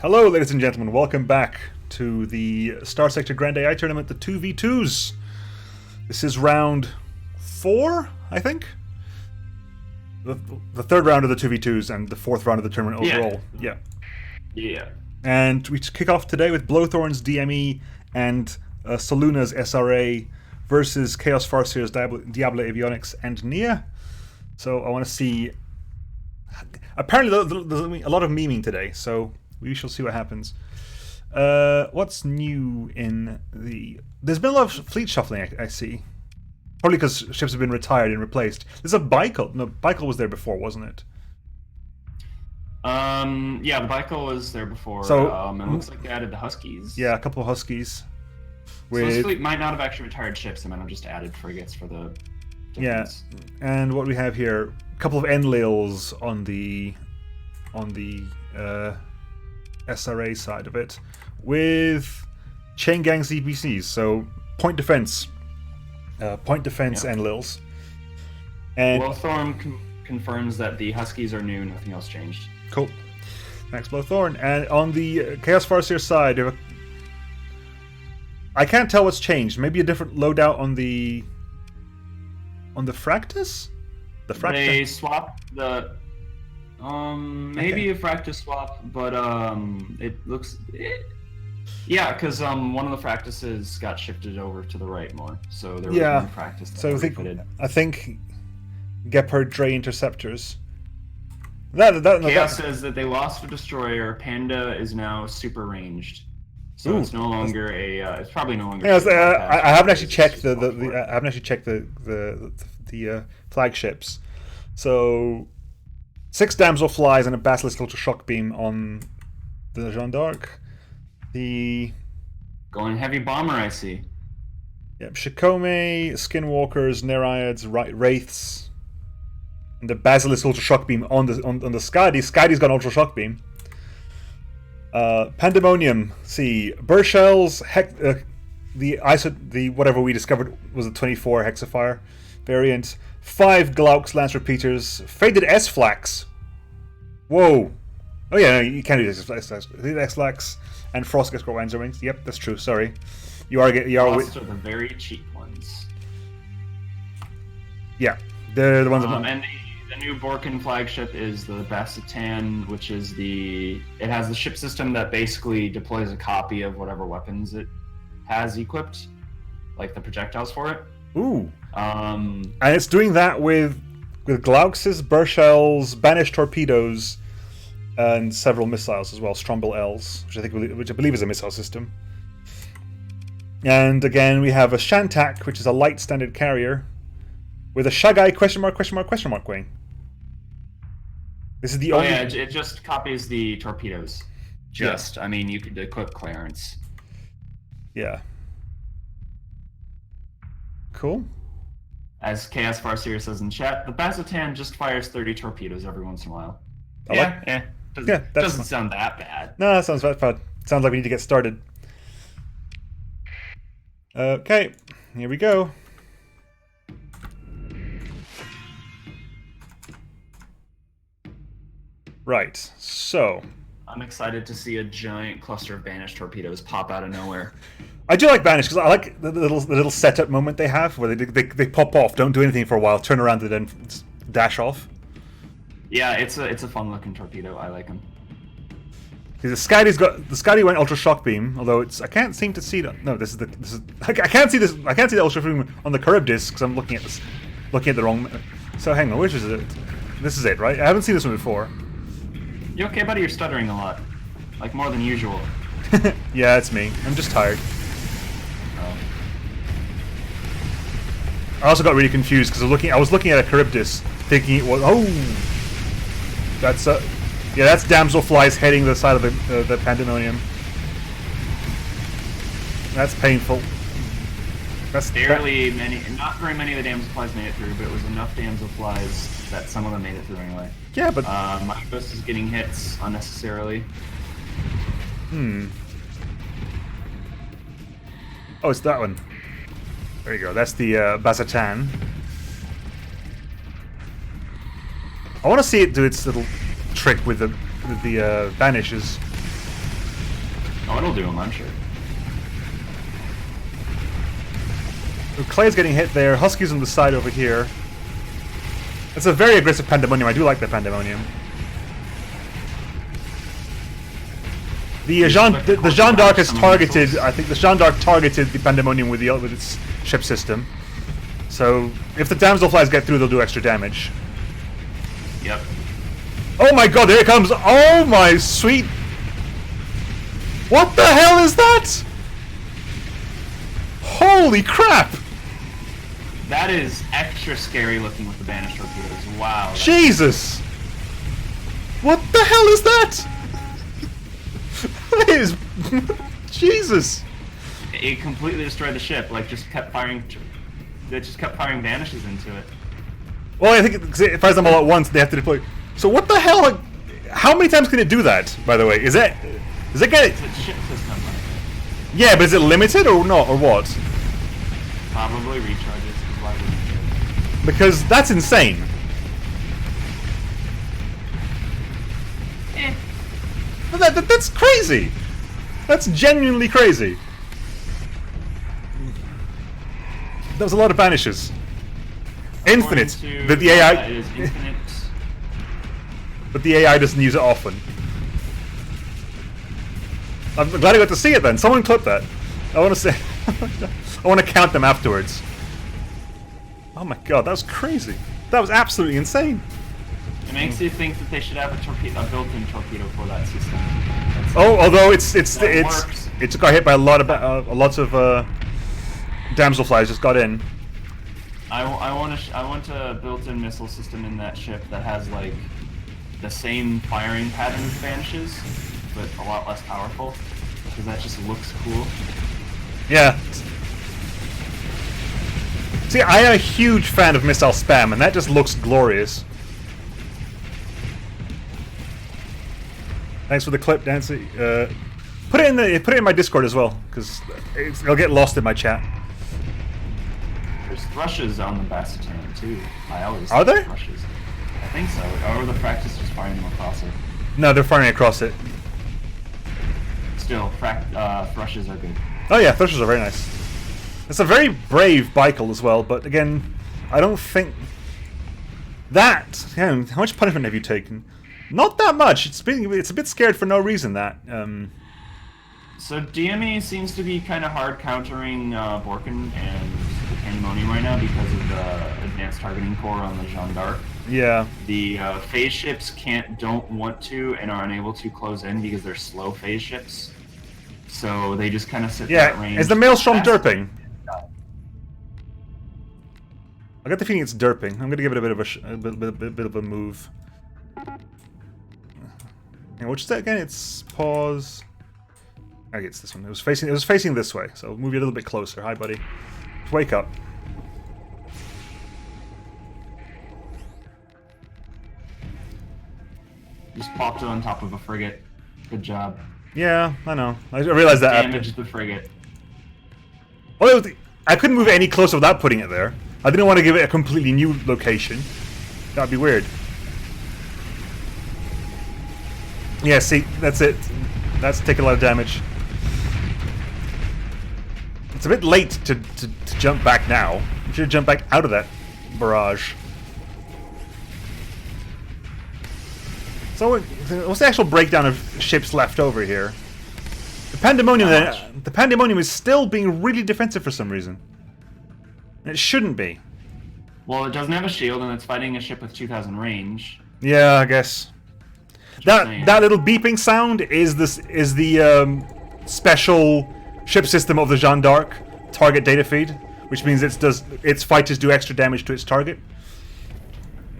Hello, ladies and gentlemen. Welcome back to the Starsector Grand AI Tournament, the 2v2s. This is round 4, I think? The third round of the 2v2s and the fourth round of the tournament overall. Yeah. And we kick off today with Blowthorn's DME and Soluna's SRA versus Chaos Farseer's Diablo Avionics and Nia. So I want to see... Apparently there's a lot of memeing today, so we shall see what happens. What's new in the... There's been a lot of fleet shuffling, I see. Probably because ships have been retired and replaced. There's a Baikal. No, Baikal was there before, wasn't it? Yeah, the Baikal was there before. So, it looks like they added the Huskies. Yeah, a couple of Huskies. So this fleet might not have actually retired ships. They might have just added frigates for the difference. Yeah, and what we have here, a couple of Enlils on the SRA side of it, with chain gang CBCs, so point defense Enlils. And Blowthorn confirms that the Huskies are new, nothing else changed. Cool. Thanks, Blowthorn. And on the Chaos Farseer side, I can't tell what's changed. Maybe a different loadout on the Fractus? The Fractus? They swapped the... maybe a Fractus swap, but it looks... Yeah, because one of the Fractuses got shifted over to the right more, so there was one Fractus that so refitted. I think Gepard Dre Interceptors. Chaos says that they lost a destroyer. Panda is now super ranged, so it's no longer a. It's probably no longer. Yeah, I haven't actually checked I haven't actually checked the flagships. So 6 Damselflies and a Basilisk Ultra Shock Beam on the Jeanne d'Arc. Going heavy bomber, I see. Yep, Shikome, Skinwalkers, Nereids, Wraiths. And the Basilisk Ultra Shock Beam on the Skadi. Skadi's got Ultra Shock Beam. Pandemonium. See, Burshells, the whatever we discovered was a 24 Hexafire variant. 5 Glauks Lance Repeaters. Faded S-Flax. Whoa. Oh yeah, no, you can't do this. S-Flax and Frost Escort Winds Wings. Yep, that's true. Sorry, you are. Those are the very cheap ones. Yeah, they're the ones. And the new Borkin flagship is the Bassetan, which is it has the ship system that basically deploys a copy of whatever weapons it has equipped, like the projectiles for it. Ooh. And it's doing that with Glauxes, Burshells, Banished Torpedoes, and several missiles as well. Stromble Ls, which I believe is a missile system. And again, we have a Shantak, which is a light standard carrier, with a Shagai ? Wing. This is the only... yeah, it just copies the torpedoes. I mean, you could equip Clarence. Yeah. Cool. As Chaos Farseer says in chat, the Bassetan just fires 30 torpedoes every once in a while. Doesn't sound that bad. No, that sounds bad. Sounds like we need to get started. Okay, here we go. Right, so... I'm excited to see a giant cluster of banished torpedoes pop out of nowhere. I do like Banish because I like the little setup moment they have where they pop off, don't do anything for a while, turn around and then dash off. Yeah, it's a fun looking torpedo. I like them. The Skadi went Ultra Shock Beam, although I can't seem to see that. No, I can't see this. I can't see the Ultra Shock Beam on the curve disc because I'm looking at the wrong. So hang on, which is it? This is it, right? I haven't seen this one before. You okay, buddy? You're stuttering a lot, like more than usual. Yeah, it's me. I'm just tired. Oh. I also got really confused because I was looking at a Charybdis, thinking it was that's Damselflies heading the side of the Pandemonium. That's painful. Not very many of the Damselflies made it through, but it was enough Damselflies that some of them made it through anyway. Yeah, but my ghost is getting hits unnecessarily. Oh, it's that one. There you go. That's the Bassetan. I want to see it do its little trick with the banishes. Oh, it'll do him, I'm sure. Clay's getting hit there. Husky's on the side over here. It's a very aggressive Pandemonium. I do like the Pandemonium. The Jeanne d'Arc is targeted. I think the Jeanne d'Arc targeted the Pandemonium with its ship system. So if the Damselflies get through, they'll do extra damage. Yep. Oh my god, there it comes! Oh my sweet... What the hell is that? Holy crap! That is extra scary looking with the banished torpedoes. Wow. Jesus! What the hell is that? That is... Jesus! It completely destroyed the ship, like just kept firing... It just kept firing banishes into it. Well, I think it fires them all at once, they have to deploy... So what the hell? Like, how many times can it do that, by the way? Is it get It's a ship system. Right? Yeah, but is it limited or not, or what? Probably recharges, because why wouldn't it? Because that's insane. That's crazy. That's genuinely crazy. That was a lot of banishes. Infinite. But the AI... It is infinite. But the AI doesn't use it often. I'm glad I got to see it then. Someone clip that. I want to say... I want to count them afterwards. Oh my god, that was crazy. That was absolutely insane. It makes you think that they should have a built-in torpedo for that system. Oh, although it got hit by a lot of lots of damselflies just got in. I want a built-in missile system in that ship that has like the same firing pattern as vanishes, but a lot less powerful, because that just looks cool. Yeah. See, I am a huge fan of missile spam, and that just looks glorious. Thanks for the clip, Nancy. Put it in my Discord as well, because it'll get lost in my chat. There's thrushes on the Basseterran too. I always Are there? Thrushes. I think so. Or the practice just firing them across it. No, they're firing across it. Still, thrushes are good. Oh yeah, thrushes are very nice. It's a very brave Bicol as well, but again, I don't think that. Yeah, how much punishment have you taken? Not that much. It's a bit scared for no reason. That. So DME seems to be kind of hard countering Borkin and the Pandemonium right now because of the advanced targeting core on the Jeanne d'Arc. Yeah. The phase ships don't want to and are unable to close in because they're slow phase ships. So they just kind of sit at range. Is the Maelstrom derping? I got the feeling it's derping. I'm gonna give it a bit of a move. And which is that again? It's pause. I guess this one. It was facing this way, so I'll move you a little bit closer. Hi, buddy. Just wake up. Just popped it on top of a frigate. Good job. Yeah, I know. I realized that Damaged after. the frigate. Well, I couldn't move it any closer without putting it there. I didn't want to give it a completely new location. That'd be weird. Yeah, see, that's it. That's taking a lot of damage. It's a bit late to jump back now. You should jump back out of that barrage. So, what's the actual breakdown of ships left over here? The Pandemonium is still being really defensive for some reason. It shouldn't be. Well, it doesn't have a shield, and it's fighting a ship with 2,000 range. Yeah, I guess. That little beeping sound is the special ship system of the Jeanne d'Arc target data feed, which means its fighters do extra damage to its target.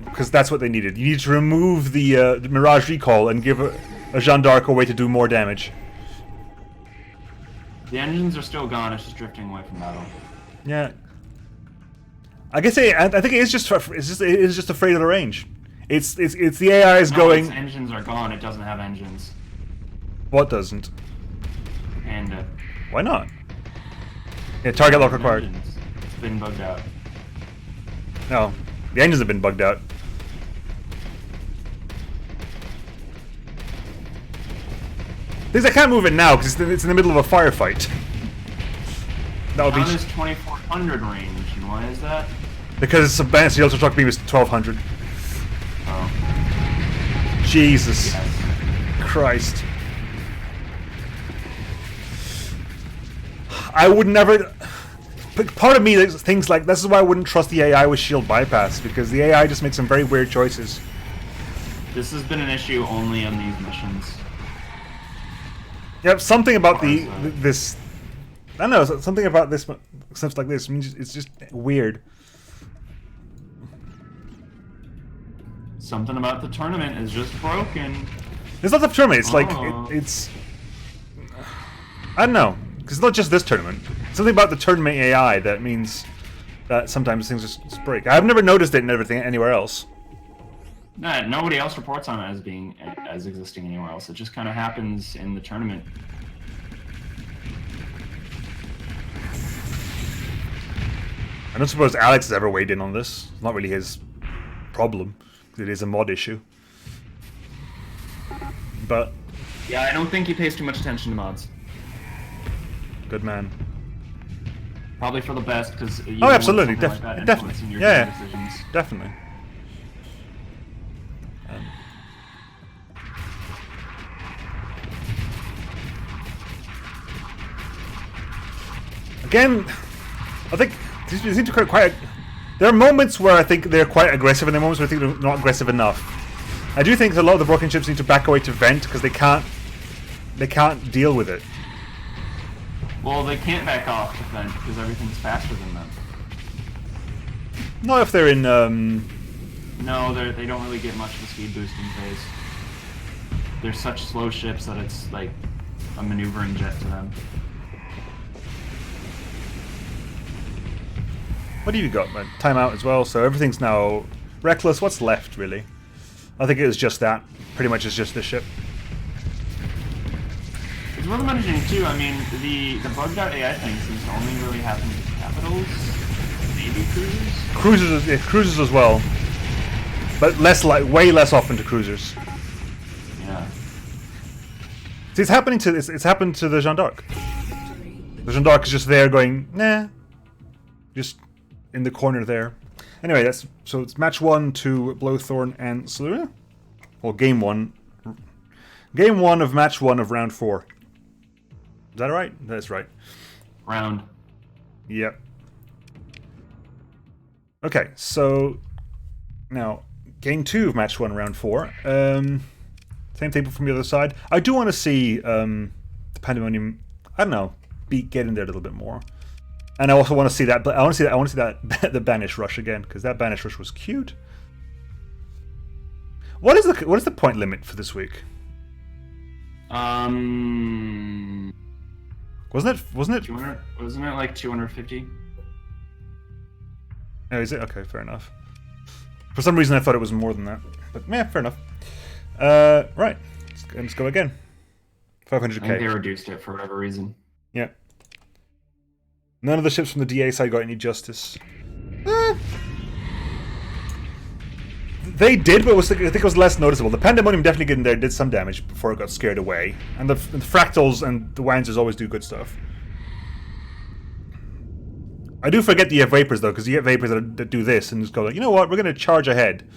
Because that's what they needed. You need to remove the Mirage recall and give a Jeanne d'Arc a way to do more damage. The engines are still gone. It's just drifting away from battle. Yeah. I guess I think it is just afraid of the range. It's the AI is going. Its engines are gone. It doesn't have engines. What doesn't? And why not? Yeah, target lock required. Engines. It's been bugged out. No, the engines have been bugged out. Things I can't move it now because it's in the middle of a firefight. That would Now be there's 2400 range, and why is that? because the Banshee also struck beam is 1200. Oh. Jesus Yes. Christ! I would never. But part of me thinks like this is why I wouldn't trust the AI with shield bypass, because the AI just makes some very weird choices. This has been an issue only on these missions. Yep, something about Or this. I don't know, something about this stuff like this. It's just weird. Something about the tournament is just broken. It's not the tournament. It's like Oh. it's. I don't know, because it's not just this tournament. Something about the tournament AI that means that sometimes things just break. I've never noticed it in everything anywhere else. Nah, nobody else reports on it as existing anywhere else. It just kind of happens in the tournament. I don't suppose Alex has ever weighed in on this. It's not really his problem. It is a mod issue. But Yeah, I don't think he pays too much attention to mods. good man. Probably for the best, because Oh, absolutely, definitely, definitely, your yeah, decisions. definitely. Again, I think these seem to be quite. There are moments where I think they're quite aggressive, and there are moments where I think they're not aggressive enough. I do think that a lot of the broken ships need to back away to vent because they can't deal with it. Well, they can't back off to vent because everything's faster than them. Not if they're in. No, they don't really get much of a speed boosting phase. They're such slow ships that it's like a maneuvering jet to them. What have you got, man? Timeout as well, so everything's now reckless. What's left, really? I think it was just that. Pretty much it's just this ship. It's worth mentioning too, I mean, the bug.ai thing seems to only really happen to capitals, maybe cruisers? Cruisers as well. But way less often to cruisers. Yeah. See, it's happening to it's happened to the Jeanne d'Arc. The Jeanne d'Arc is just there going, nah. Just in the corner there. Anyway, so it's match 1 to Blowthorn and Saluna. Well, game 1. Game 1 of match 1 of round 4. Is that right? That's right. Round. Yep. Okay, so now game 2 of match 1, round 4. Same table from the other side. I do want to see the Pandemonium. I don't know, get in there a little bit more. And I also want to see that. But I want to see that the Banish Rush again, because that Banish Rush was cute. What is the point limit for this week? Wasn't Wasn't it? 200? Wasn't it like 250? Oh, is it? Okay, fair enough. For some reason, I thought it was more than that. But yeah, fair enough. Right, let's go again. 500k. I think they reduced it for whatever reason. Yeah. None of the ships from the DA side got any justice. They did, but I think it was less noticeable. The Pandemonium definitely getting there did some damage before it got scared away. And the Fractals and the Wanzers always do good stuff. I do forget that you have Vapors, though, because you get Vapors that do this and just go like, you know what, we're going to charge ahead.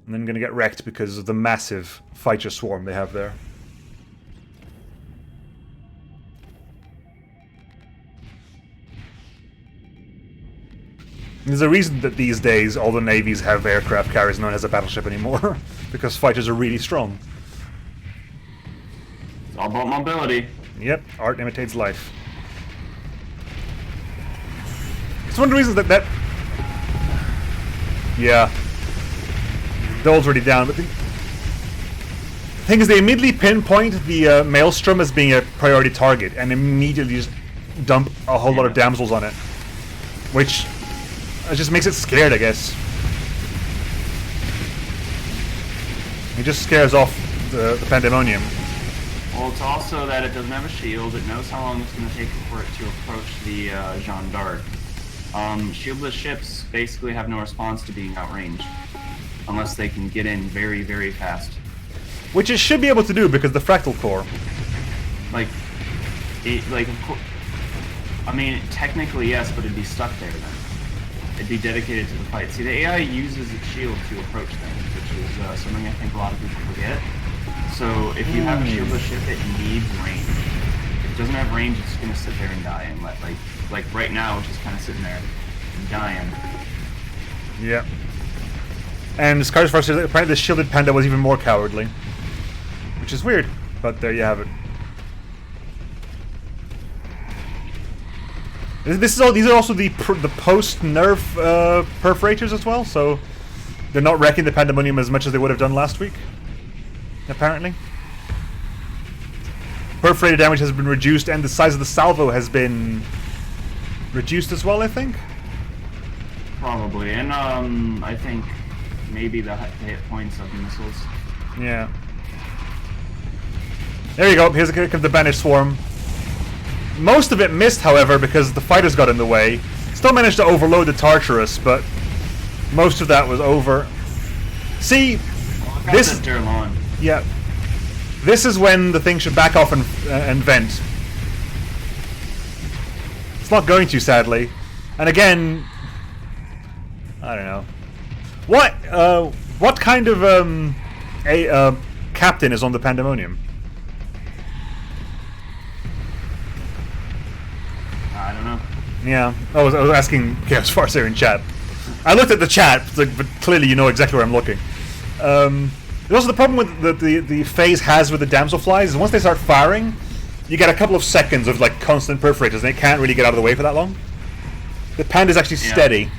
And then going to get wrecked because of the massive fighter swarm they have there. There's a reason that these days all the navies have aircraft carriers known as a battleship anymore, because fighters are really strong. It's all about mobility. Yep, art imitates life. It's one of the reasons that yeah, Dole's already down, but the thing is they immediately pinpoint the Maelstrom as being a priority target, and immediately just dump a whole lot of damsels on it, which it just makes it scared, I guess. It just scares off the Pandemonium. Well, it's also that it doesn't have a shield. It knows how long it's going to take for it to approach the Jeanne d'Arc. Shieldless ships basically have no response to being outranged, unless they can get in very, very fast. Which it should be able to do because the Fractal Core. Like, of course. I mean, technically yes, but it'd be stuck there then. It'd be dedicated to the fight. See, the AI uses its shield to approach things, which is something I think a lot of people forget. So if you have a shieldless ship, it needs range. If it doesn't have range, it's gonna sit there and die and let like right now, it's just kind of sitting there and dying. Yeah. And Scar's first, apparently the shielded panda was even more cowardly, which is weird. But there you have it. These are also the post-nerf perforators as well, so they're not wrecking the Pandemonium as much as they would have done last week, apparently. Perforator damage has been reduced, and the size of the salvo has been reduced as well, I think. Probably, and I think maybe the hit points of the missiles. Yeah. There you go. Here's the Banished Swarm. Most of it missed, however, because the fighters got in the way. Still managed to overload the Tartarus, but most of that was over. See, this. Yeah, this is when the thing should back off and vent. It's not going to, sadly. And again, I don't know. What kind of captain is on the Pandemonium? I don't know. Yeah, I was asking Chaos Farseer in chat. I looked at the chat, but clearly you know exactly where I'm looking. There's also the problem with the phase has with the damselflies is once they start firing, you get a couple of seconds of like constant perforators, and they can't really get out of the way for that long. The panda's actually steady.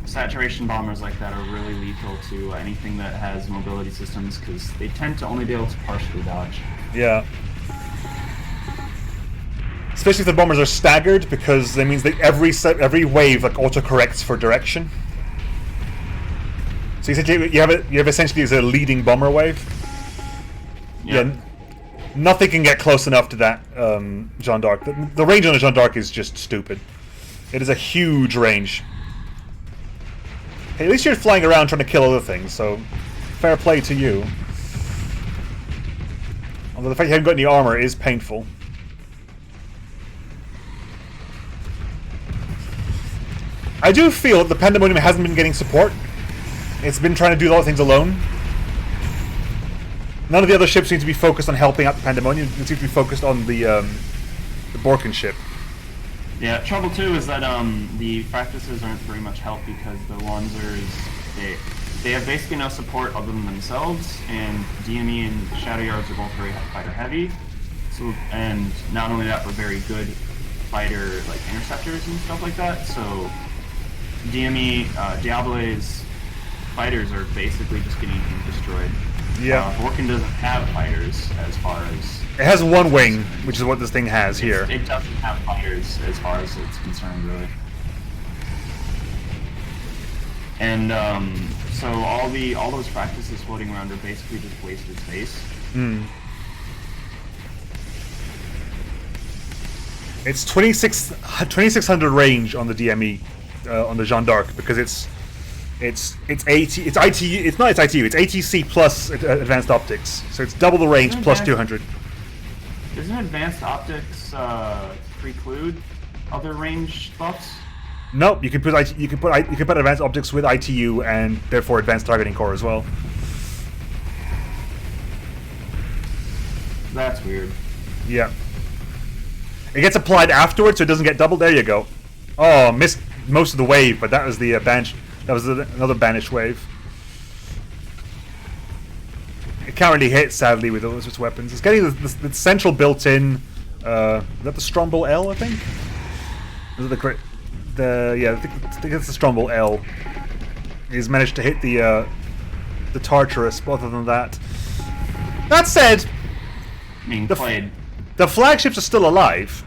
Saturation bombers like that are really lethal to anything that has mobility systems because they tend to only be able to partially dodge. Yeah. Especially if the bombers are staggered, because that means that every wave like autocorrects for direction. So essentially, you have essentially as a leading bomber wave. Yeah. Nothing can get close enough to that Jeanne d'Arc. The range on a Jeanne d'Arc is just stupid. It is a huge range. Hey, at least you're flying around trying to kill other things, so fair play to you. Although the fact you haven't got any armor is painful. I do feel that the Pandemonium hasn't been getting support. It's been trying to do a lot of things alone. None of the other ships seem to be focused on helping out the Pandemonium. It seems to be focused on the Borken ship. Yeah, trouble too is that the practices aren't very much help because the Wanzers, they have basically no support other than themselves, and DME and Shadow Yards are both very fighter heavy. So, and not only that, but very good fighter like interceptors and stuff like that. So DME, Diablo's fighters are basically just getting destroyed. Yeah. Borken doesn't have fighters as far as... It has one wing, which is what this thing has here. It doesn't have fighters as far as it's concerned, really. And so all those practices floating around are basically just wasted space. Hmm. It's 2600 range on the DME, on the Jeanne d'Arc, because it's ITU. It's not its ITU. It's ATC plus advanced optics, so it's double the range plus 200. Doesn't advanced optics preclude other range buffs? Nope. You can put advanced optics with ITU and therefore advanced targeting core as well. That's weird. Yeah. It gets applied afterwards, so it doesn't get doubled. There you go. Oh, missed most of the wave, but that was the banish. That was another banished wave. It can't really hit, sadly, with those its weapons. It's getting the central built-in. Is that the Strombol L? I think. Is it I think it's the Strombol L. He's managed to hit the Tartarus. But other than that, that said, the flagships are still alive.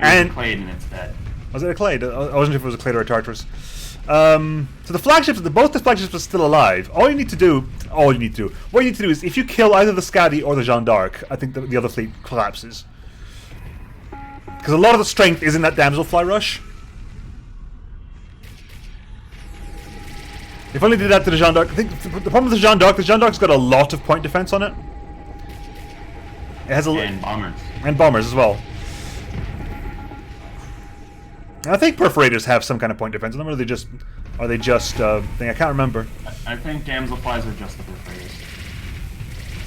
And Clade and it's dead. Was it a Clade? I wasn't sure if it was a Clade or a Tartarus. So the flagships, both the flagships are still alive. What you need to do is if you kill either the Skadi or the Jeanne d'Arc, I think the other fleet collapses. Because a lot of the strength is in that damselfly rush. If only did that to the Jeanne d'Arc. I think the problem with the Jeanne d'Arc's got a lot of point defense on it. It has and bombers. And bombers as well. I think perforators have some kind of point defense. Are they just thing? I can't remember. I think damselflies are just the perforators.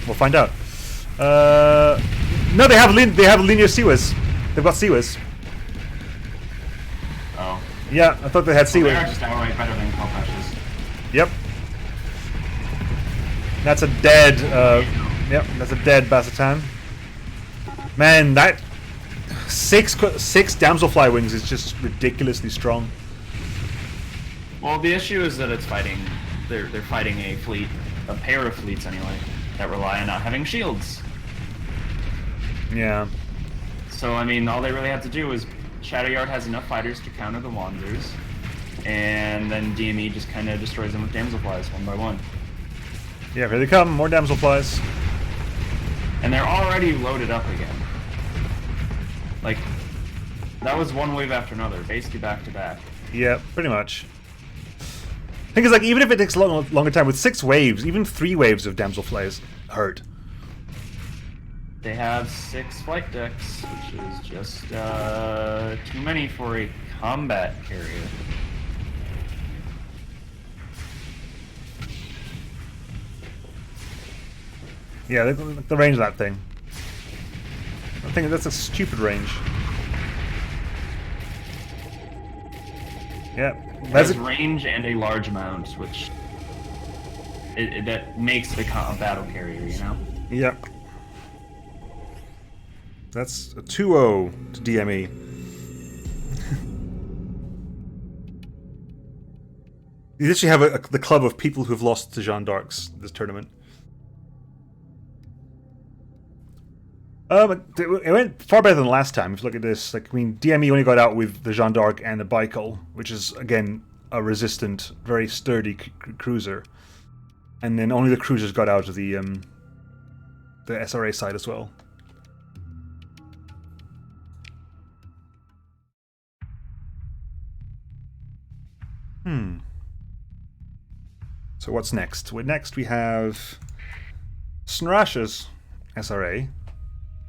We'll find out. No, they have linear seawers. They've got seawers. Oh. Yeah, I thought they had seawers. They are just outright better than Kelpeshes. Yep. That's a dead. Yep, that's a dead Bassetan. Man, that six damselfly wings is just ridiculously strong. Well, the issue is that it's fighting. They're fighting a fleet, a pair of fleets anyway, that rely on not having shields. Yeah. So I mean, all they really have to do is Shadowyard has enough fighters to counter the Wanderers, and then DME just kind of destroys them with damselflies one by one. Yeah, here they come, more damselflies. And they're already loaded up again. Like, that was one wave after another, basically back to back. Yeah, pretty much. Thing is, like, even if it takes a longer time, with 6 waves, even 3 waves of damselflies hurt. They have 6 flight decks, which is just too many for a combat carrier. Yeah, the range of that thing. I think that's a stupid range. Yeah. It has range and a large amount, which that makes it a battle carrier, you know? Yep. That's a 2-0 to DME. You literally have the club of people who've lost to Jeanne d'Arcs this tournament. It went far better than last time. If you look at this, like, I mean, DME only got out with the Jeanne d'Arc and the Baikal, which is again a resistant, very sturdy cruiser, and then only the cruisers got out of the SRA side as well. So what's next? Next we have Snarash's SRA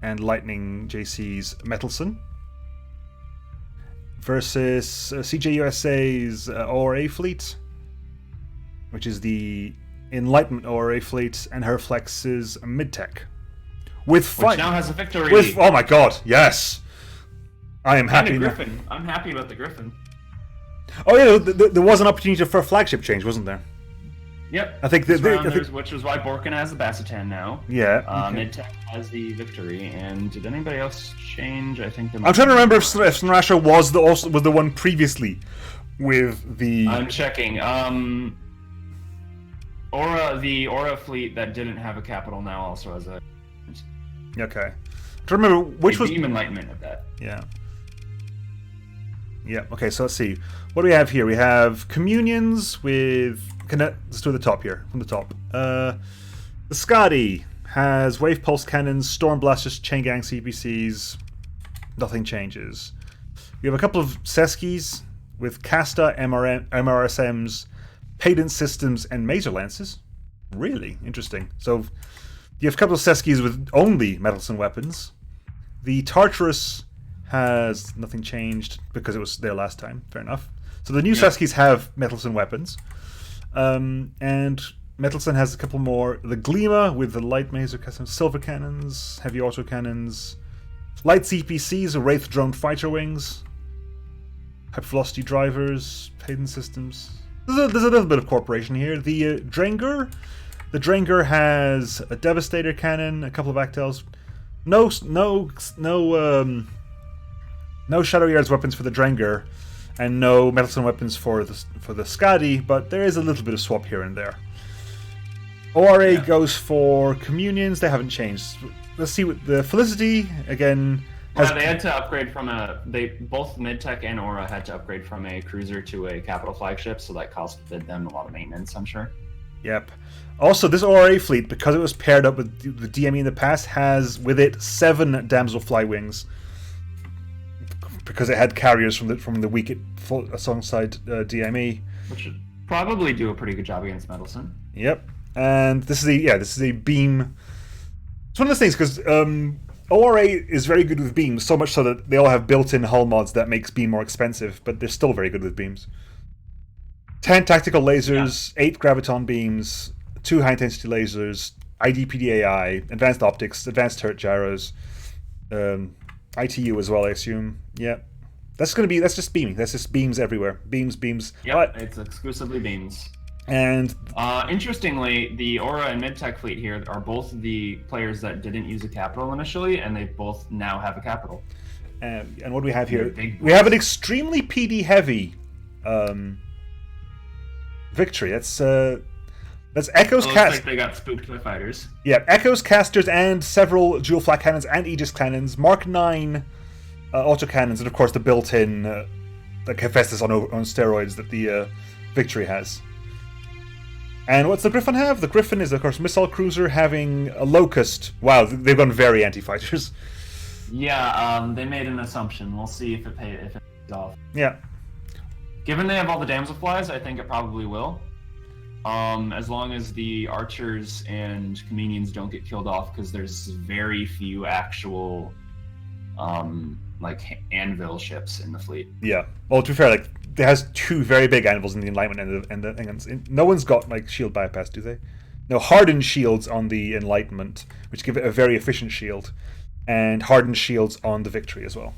and Lightning JC's Metalson versus CJUSA's ORA fleet, which is the Enlightenment ORA fleet, and Herflex's Midtech. Which now has a victory. Oh my god, yes! I am happy. And a Griffin. I'm happy about the Griffin. Oh yeah, there was an opportunity for a flagship change, wasn't there? Yep. I think which is why Borkin has the Bassetan now. Yeah. Okay. Midtech has the victory, and did anybody else change? I think. I'm trying to remember if Snarasha was the one previously with the. I'm checking. The Aura fleet that didn't have a capital now also has a. Okay. I'm trying to remember which was. Beam Enlightenment at that. Yeah. Yeah. Okay. So let's see. What do we have here? We have communions with. Let's do the top here, from the top. The Skadi has Wave Pulse Cannons, Storm Blasters, Chain Gang CPCs. Nothing changes. We have a couple of Seskis with Casta, MRSMs, Patent Systems, and Maser Lances. Really interesting. So you have a couple of Seskis with only Metalson weapons. The Tartarus has nothing changed because it was there last time. Fair enough. So the new Seskis have Metalson weapons. And Metalson has a couple more. The Gleema with the light maser custom, silver cannons, heavy auto cannons, light CPCs, Wraith drone fighter wings, hypervelocity drivers, patent systems. There's a little bit of corporation here. The Dranger has a Devastator cannon, a couple of Actels. No Shadow Yard's weapons for the Dranger, and no Metalson weapons for the Skadi, but there is a little bit of swap here and there. ORA goes for Communions. They haven't changed. Let's see what the Felicity again. They had to upgrade from both Midtech and Aura had to upgrade from a cruiser to a capital flagship, so that costed them a lot of maintenance, I'm sure. Yep. Also, this ORA fleet, because it was paired up with the DME in the past, has with it 7 Damselfly wings. Because it had carriers from the weak alongside DME, which should probably do a pretty good job against Metalson. Yep, and this is a beam It's one of those things because ORA is very good with beams, so much so that they all have built-in hull mods that makes beam more expensive, but they're still very good with beams. 10 tactical lasers, 8 graviton beams, 2 high-intensity lasers, IDPDAI, advanced optics, advanced turret gyros, ITU as well, I assume. Yeah. That's just beaming. That's just beams everywhere. Beams. Yep, it's exclusively beams. And interestingly, the Aura and Midtech fleet here are both the players that didn't use a capital initially, and they both now have a capital. And what do we have here? We have an extremely PD heavy victory. That's Echoes cast. Like they got spooked by fighters. Yeah, Echoes casters and several dual flak cannons and Aegis cannons, Mark 9 autocannons, and of course the built-in like Hephaestus on steroids that the victory has. And what's the Griffin have? The Griffin is, of course, missile cruiser having a Locust. Wow, they've gone very anti-fighters. Yeah, they made an assumption. We'll see if it pays off. Yeah. Given they have all the damselflies, I think it probably will. As long as the archers and comedians don't get killed off, because there's very few actual like anvil ships in the fleet. Yeah. Well, to be fair, like it has 2 very big anvils in the Enlightenment and the things. No one's got like shield bypass, do they? No, hardened shields on the Enlightenment, which give it a very efficient shield, and hardened shields on the Victory as well.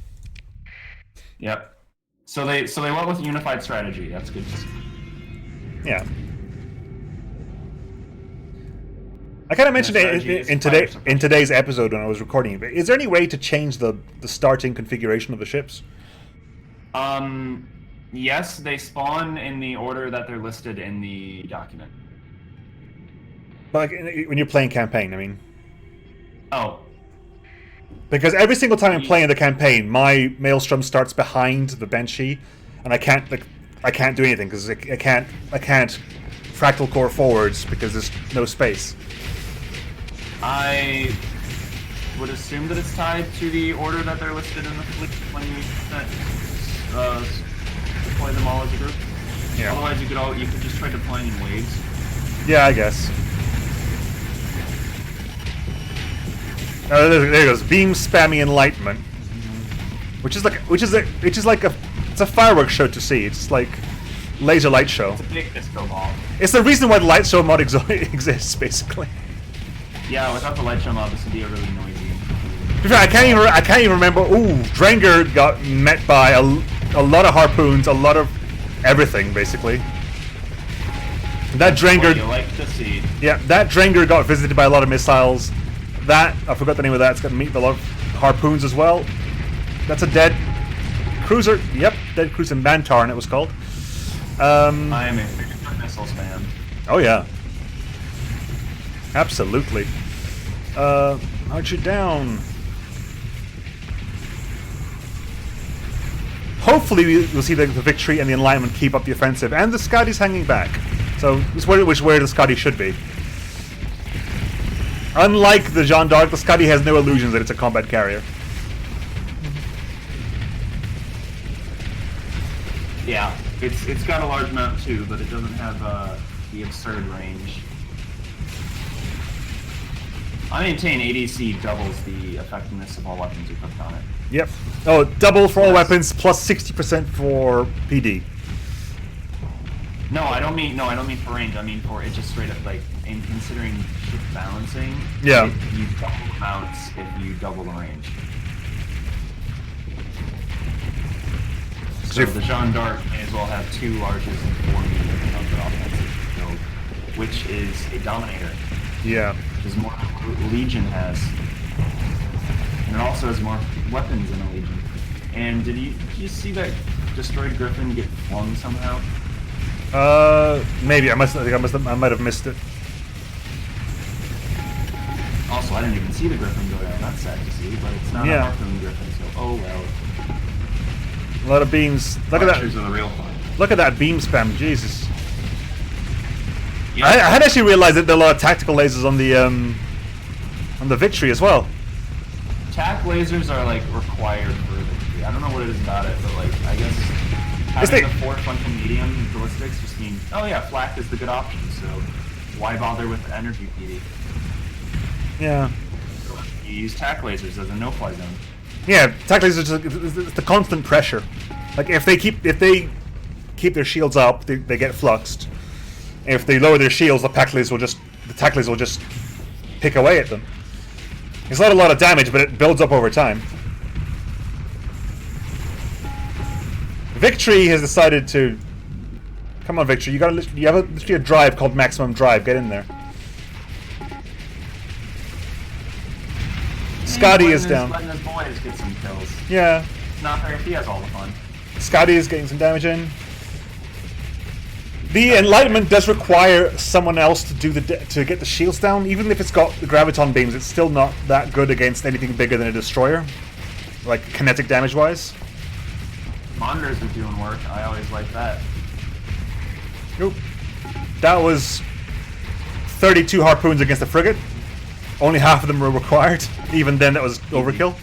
Yep. So they went with a unified strategy. That's good to see. Yeah. I kind of mentioned it in today's episode when I was recording it. But is there any way to change the starting configuration of the ships? Yes, they spawn in the order that they're listed in the document. But like when you're playing campaign, I mean. Oh. Because every single time I'm playing the campaign, my Maelstrom starts behind the Banshee, and I can't do anything because I can't fractal core forwards because there's no space. I would assume that it's tied to the order that they're listed in the fleet when you deploy them all as a group. Yeah. Otherwise, you could just try deploying in waves. Yeah, I guess. There it goes. Beam spammy enlightenment, which is like it's a fireworks show to see. It's like laser light show. It's a big disco ball. It's the reason why the light show mod exists, basically. Yeah, without the light show mod, this would be a really noisy. I can't even remember. Ooh, Drenger got met by a lot of harpoons, a lot of everything, basically. That Drenger. What you like to see. Yeah, that Drenger got visited by a lot of missiles. That, I forgot the name of that, it's got to meet a lot of harpoons as well. That's a dead cruiser. Yep, dead cruiser Mantarn it was called. I am a missiles fan. Oh yeah. Absolutely. Archer down. Hopefully we'll see the Victory and the Enlightenment keep up the offensive, and the Scotty's hanging back. So it's where the Scotty should be. Unlike the Jeanne d'Arc, the Scotty has no illusions that it's a combat carrier. Yeah, it's got a large mount too, but it doesn't have the absurd range. I maintain ADC doubles the effectiveness of all weapons equipped on it. Yep. Oh, double for all weapons plus 60% for PD. No, I don't mean for range. I mean for it just straight up like in considering ship balancing. Yeah. You double the mounts if you double the range. So the Jeanne d'Arc may as well have 2 larges and 4 medium of the offensive build, which is a Dominator. Yeah. Which is more than Legion has. And it also has more weapons than a Legion. And did you see that destroyed Griffin get flung somehow? Maybe I might have missed it. Also, I didn't even see the Griffin go down. That's sad to see, but it's not a Harpoon Griffin, so oh well. A lot of beams. Look at that. Are the real fun. Look at that beam spam. Jesus. Yeah. I hadn't actually realized that there are a lot of tactical lasers on the Victory as well. Tac lasers are like required for the Victory. I don't know what it is about it, but like I guess having the 4 frontal medium ballistics just means flak is the good option. So why bother with the energy PD? Yeah. You use tack lasers as a no-fly zone. Yeah, tack lasers it's the constant pressure. Like if they keep their shields up, they get fluxed. If they lower their shields, the tack lasers will just pick away at them. It's not a lot of damage, but it builds up over time. Victory has decided to. Come on, Victory! You have literally a drive called Maximum Drive. Get in there. Scotty is down. Letting his boys get some kills. Yeah. Not fair if he has all the fun. Scotty is getting some damage in. The Enlightenment does require someone else to get the shields down. Even if it's got the graviton beams, it's still not that good against anything bigger than a destroyer, like kinetic damage wise. Monitors are doing work. I always like that. Nope. That was 32 harpoons against the frigate. Only half of them were required. Even then, that was overkill.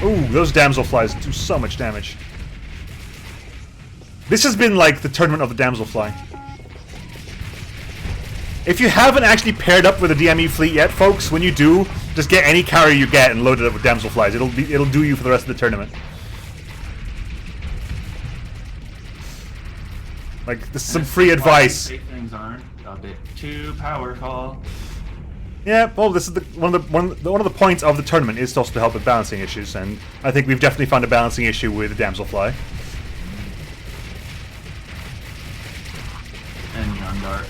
Ooh, those damselflies do so much damage. This has been like the tournament of the damselfly. If you haven't actually paired up with a DME fleet yet, folks, when you do, just get any carrier you get and load it up with damselflies. It'll do you for the rest of the tournament. Like, this is some free advice. Things aren't a bit too powerful. Yeah, well, this is one of the points of the tournament is also to help with balancing issues, and I think we've definitely found a balancing issue with the damselfly. And Yondart.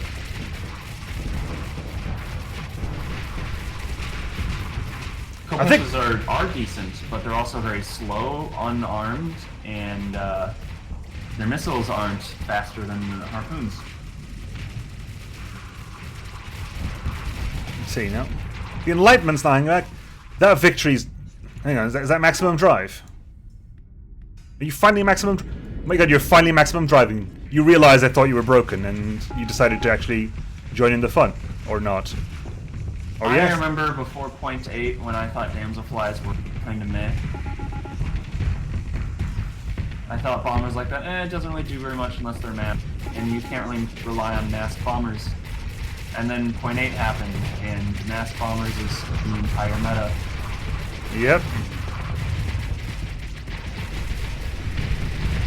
I think Copuses are decent, but they're also very slow, unarmed, and their missiles aren't faster than the harpoons. Let's see now. The Enlightenment's dying back. That victory's. Hang on, is that maximum drive? Are you finally maximum? Oh my god, you're finally maximum driving. You realize I thought you were broken, and you decided to actually join in the fun, or not? Or I remember before point 8 when I thought damselflies were kind of meh. I thought bombers like that, it doesn't really do very much unless they're mad, and you can't really rely on masked bombers. And then point 8 happened, and masked bombers is the entire meta. Yep.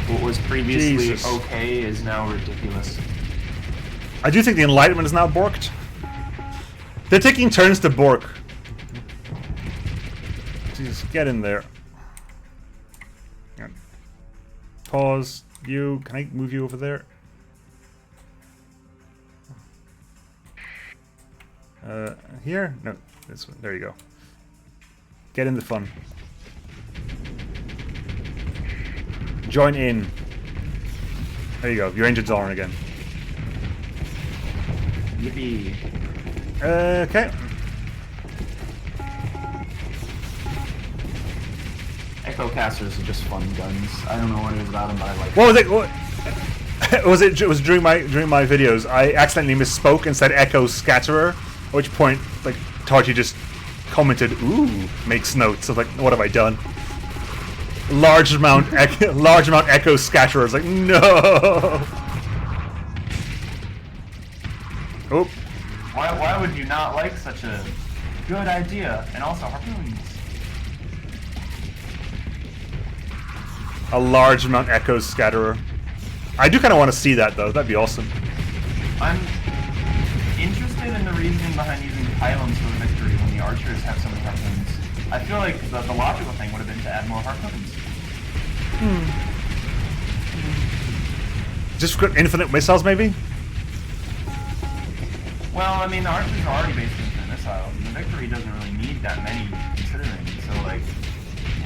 What was previously Jesus. okay is now ridiculous. I do think the Enlightenment is now borked. They're taking turns to bork. Jesus, get in there. Hang on. Pause. You. Can I move you over there? Here? No. This one. There you go. Get in the fun. Join in. There you go. Your engine's on again. Yippee. Okay. Echo casters are just fun guns. I don't know what it is about them, but I like What was it? What, it was during my videos. I accidentally misspoke and said Echo Scatterer, at which point, like, Tarji just commented, "Ooh, makes notes." I was like, "What have I done?" Large amount Echo Scatterer. I was like, no. Oh. Why would you not like such a good idea? And also harpoons. A large amount Echo Scatterer. I do kind of want to see that though. That'd be awesome. I'm interested in the reasoning behind using pylons for the victory when the archers have so many harpoons. I feel like the logical thing would have been to add more harpoons. Just for infinite missiles, maybe? Well, I mean, the archers are already based on infinite missiles, and the victory doesn't really need that many considering, so, like,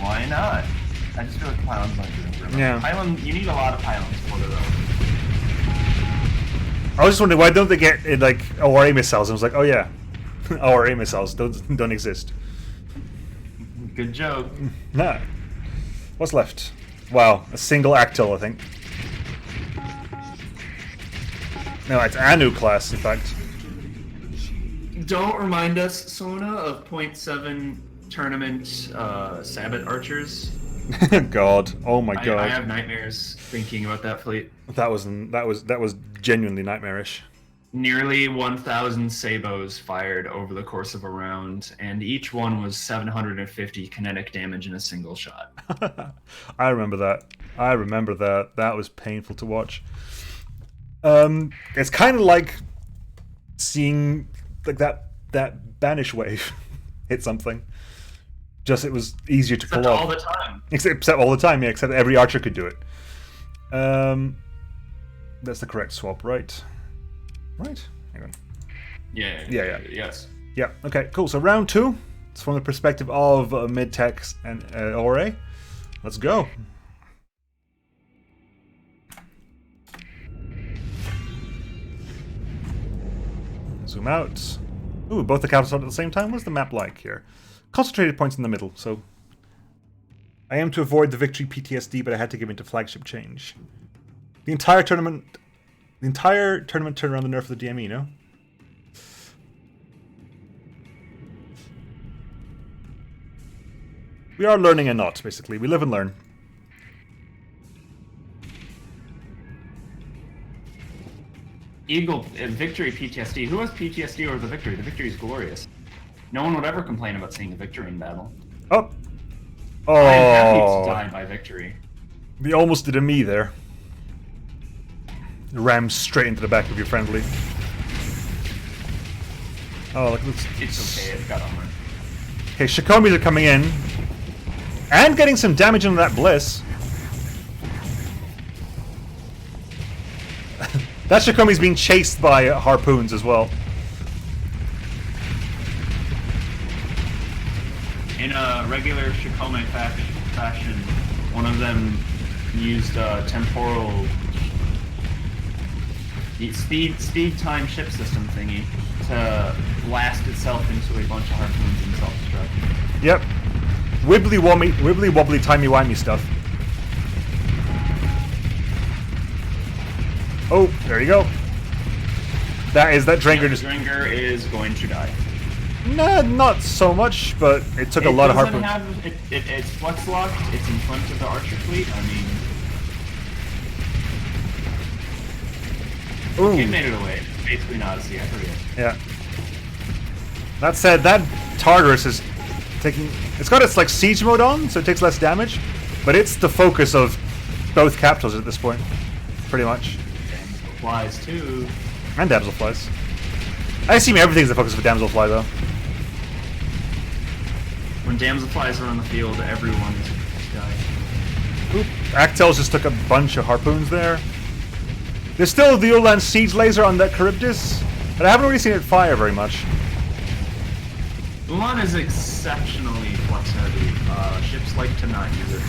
why not? I just feel like pylons might be improved. Yeah. Pylon, you need a lot of pylons for the I was just wondering, why don't they get, like, ORA missiles? And I was like, oh yeah, ORA missiles don't exist. Good joke. Nah. What's left? Wow, a single Actil, I think. No, it's Anu class, in fact. Don't remind us, Sona, of .7 tournament Sabbath archers. God, oh my God. I have nightmares thinking about that fleet. That was genuinely nightmarish. nearly 1,000 sabos fired over the course of a round, and each one was 750 kinetic damage in a single shot. I remember that. I remember that. That was painful to watch. It's kind of like seeing like that banish wave hit something. Just it was easier to pull off. All the time. Except all the time, yeah. Except every archer could do it. That's the correct swap, right? Right? Hang on. Yeah. Yes. Yeah. Okay. Cool. So round 2. It's from the perspective of Midtech and Ore. Let's go. Zoom out. Ooh, both the capitals start at the same time. What's the map like here? Concentrated points in the middle, so... I am to avoid the victory PTSD, but I had to give in to flagship change. The entire tournament turned around the nerf of the DME, no? We are learning a lot, basically. We live and learn. Eagle, victory PTSD. Who has PTSD over the victory? The victory is glorious. No one would ever complain about seeing a victory in battle. Oh! I am happy to die by victory. We almost did a me there. Ram straight into the back of your friendly. Oh, look at this. It's okay, it got armor. Okay, Shikomis are coming in. And getting some damage into that Bliss. That Shikomi's being chased by harpoons as well. In a regular Shikome fashion, one of them used temporal speed time ship system thingy to blast itself into a bunch of harpoons and self-destruct. Yep. Wibbly wobbly timey wimey stuff. Oh, there you go. That Dranger just... Dranger is going to die. Nah, not so much, but it took a lot of harpoons. It's flex locked, it's in front of the archer fleet, I mean... Ooh. It made it away. Basically not a CF, I forget. Yeah. That said, that Tartarus is taking... It's got its like siege mode on, so it takes less damage, but it's the focus of both capitals at this point, pretty much. Flies too. And damsel flies. I assume everything's the focus of a damsel fly though. When damsel flies are on the field, everyone is dying. Oop. Actel's just took a bunch of harpoons there. There's still the Ulan siege laser on that Charybdis, but I haven't really seen it fire very much. Ulan is exceptionally flex heavy. Ships like to not use it.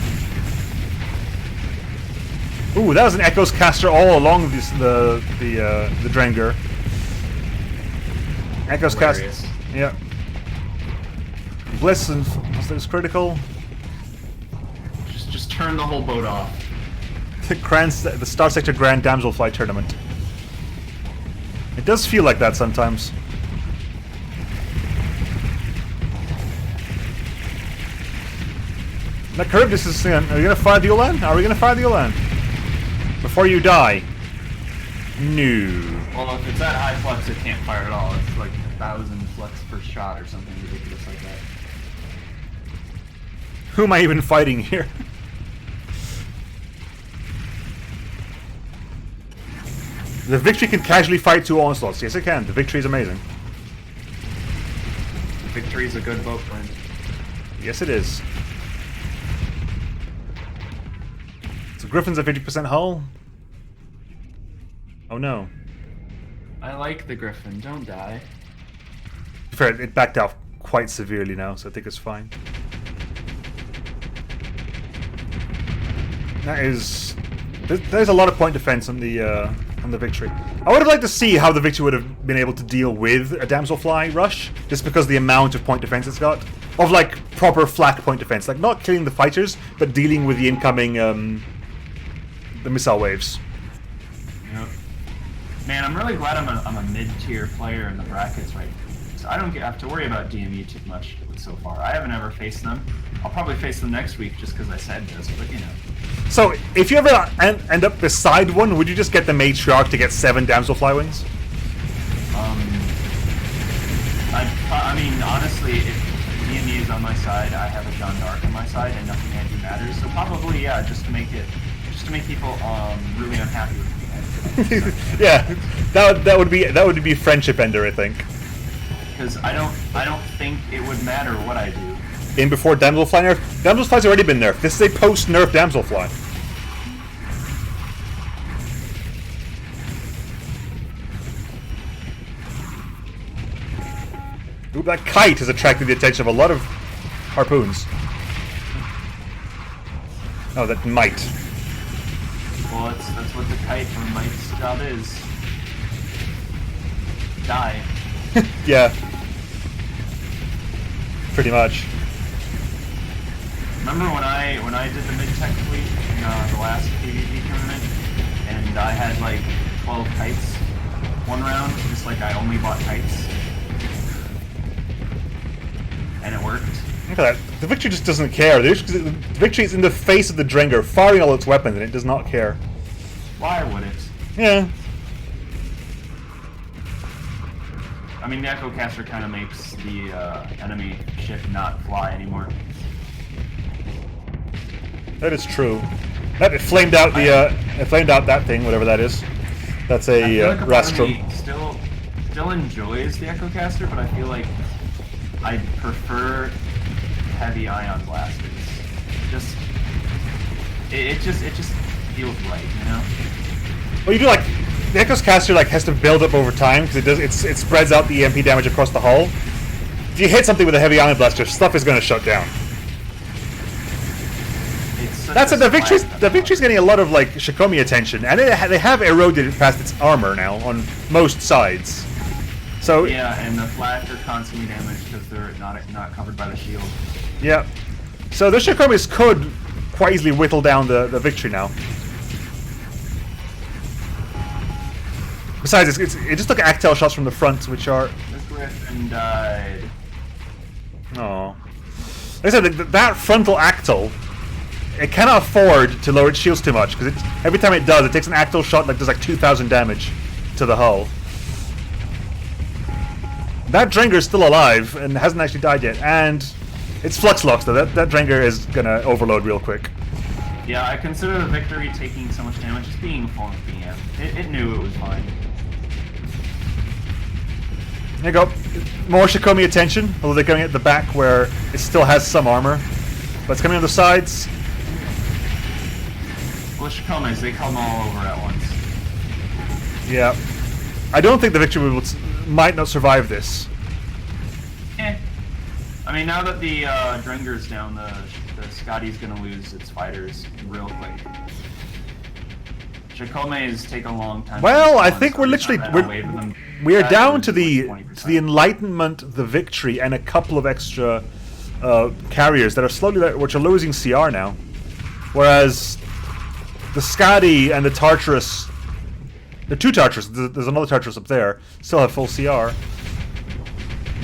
Ooh, that was an Echoes caster all along the Dranger. Echoes cast. Yeah. Bliss and was critical. Just turn the whole boat off. The Starsector Grand Damselfly Tournament. It does feel like that sometimes. Now Charybdis is saying, are you gonna fire the Ulan? Are we gonna fire the Ulan? Before you die. No. Well, if it's at high flex, it can't fire at all. It's like 1,000 flex per shot or something ridiculous like that. Who am I even fighting here? The Victory can casually fight 2 onslaughts. Yes, it can. The Victory is amazing. Victory is a good boat friend. Yes, it is. So Griffin's at 50% hull. Oh no. I like the Griffin. Don't die. To be fair, it backed off quite severely now, so I think it's fine. That is... There's a lot of point defense on the Victory. I would have liked to see how the Victory would have been able to deal with a Damselfly rush, just because the amount of point defense it's got. Of like proper flak point defense, like not killing the fighters, but dealing with the incoming the missile waves. Yep. Man, I'm really glad I'm a mid-tier player in the brackets right now. So I don't have to worry about DME too much so far. I haven't ever faced them. I'll probably face them next week just because I said this, but you know. So, if you ever end up beside one, would you just get the Matriarch to get 7 Damselfly wings? I mean, honestly, if D&D is on my side, I have a Jeanne d'Arc on my side, and nothing I do matters. So probably, yeah, just to make people really unhappy with me. Yeah, that would be friendship ender, I think. Because I don't think it would matter what I do. In before Damselfly nerf? Damselfly's already been nerfed. This is a post-nerf Damselfly. Ooh, that kite has attracted the attention of a lot of harpoons. Oh, that might. Well, that's what the kite from Mike's job is. Die. Yeah. Pretty much. Remember when I did the Midtech fleet in the last PvP tournament, and I had like 12 kites one round, just like I only bought kites, and it worked. Look at that. The Victory just doesn't care. The Victory is in the face of the Drenger, firing all its weapons, and it does not care. Why would it? Yeah. I mean, the Echo Caster kind of makes the enemy ship not fly anymore. That is true. It flamed out the it flamed out that thing, whatever that is. That's a Rastrum. Still enjoys the Echo Caster, but I feel like I prefer heavy ion blasters. It just feels right, you know. Well, you do like the Echo's caster has to build up over time because it spreads out the EMP damage across the hull. If you hit something with a heavy ion blaster, stuff is going to shut down. That's it. The Victory's getting a lot of Shikomi attention, and they have eroded it past its armor now on most sides. So yeah, and the flash are constantly damaged because they're not covered by the shield. Yeah. So the Shikomis could quite easily whittle down the Victory now. Besides, it just took Actel shots from the front, which are... The Griffin died. Oh. Like I said, that frontal Actel, it cannot afford to lower its shields too much, because every time it does, it takes an Actel shot that does 2,000 damage to the hull. That Drenger is still alive, and hasn't actually died yet, and it's Flux Locks, though. That Drenger is gonna overload real quick. Yeah, I consider the Victory taking so much damage as being a form of BM. It knew it was fine. There you go. More Shikomi attention, although they're coming at the back where it still has some armor. But it's coming on the sides. Well, Shikomis, they come all over at once. Yeah. I don't think the Victory might not survive this. I mean, now that the Drenger's down, the Scotty's gonna lose its fighters real quick. Shikomis take a long time. Well, I think we're literally we're down to the Enlightenment, the Victory, and a couple of extra carriers that are slowly which are losing CR now, whereas the Scotty and the Tartarus, the two Tartarus, there's another Tartarus up there, still have full CR.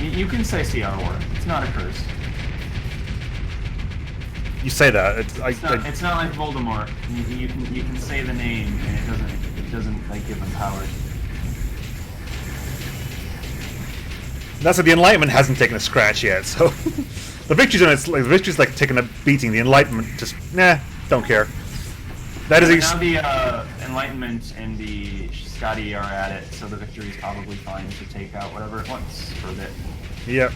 You can say CR word. It's not a curse. You say that. It's not like Voldemort. You can say the name and it doesn't give him power. That's what the Enlightenment hasn't taken a scratch yet. So the Victory's taking a beating. The Enlightenment just don't care. That is now the Enlightenment and the Scotty are at it, so the Victory is probably fine to take out whatever it wants for a bit. Yep.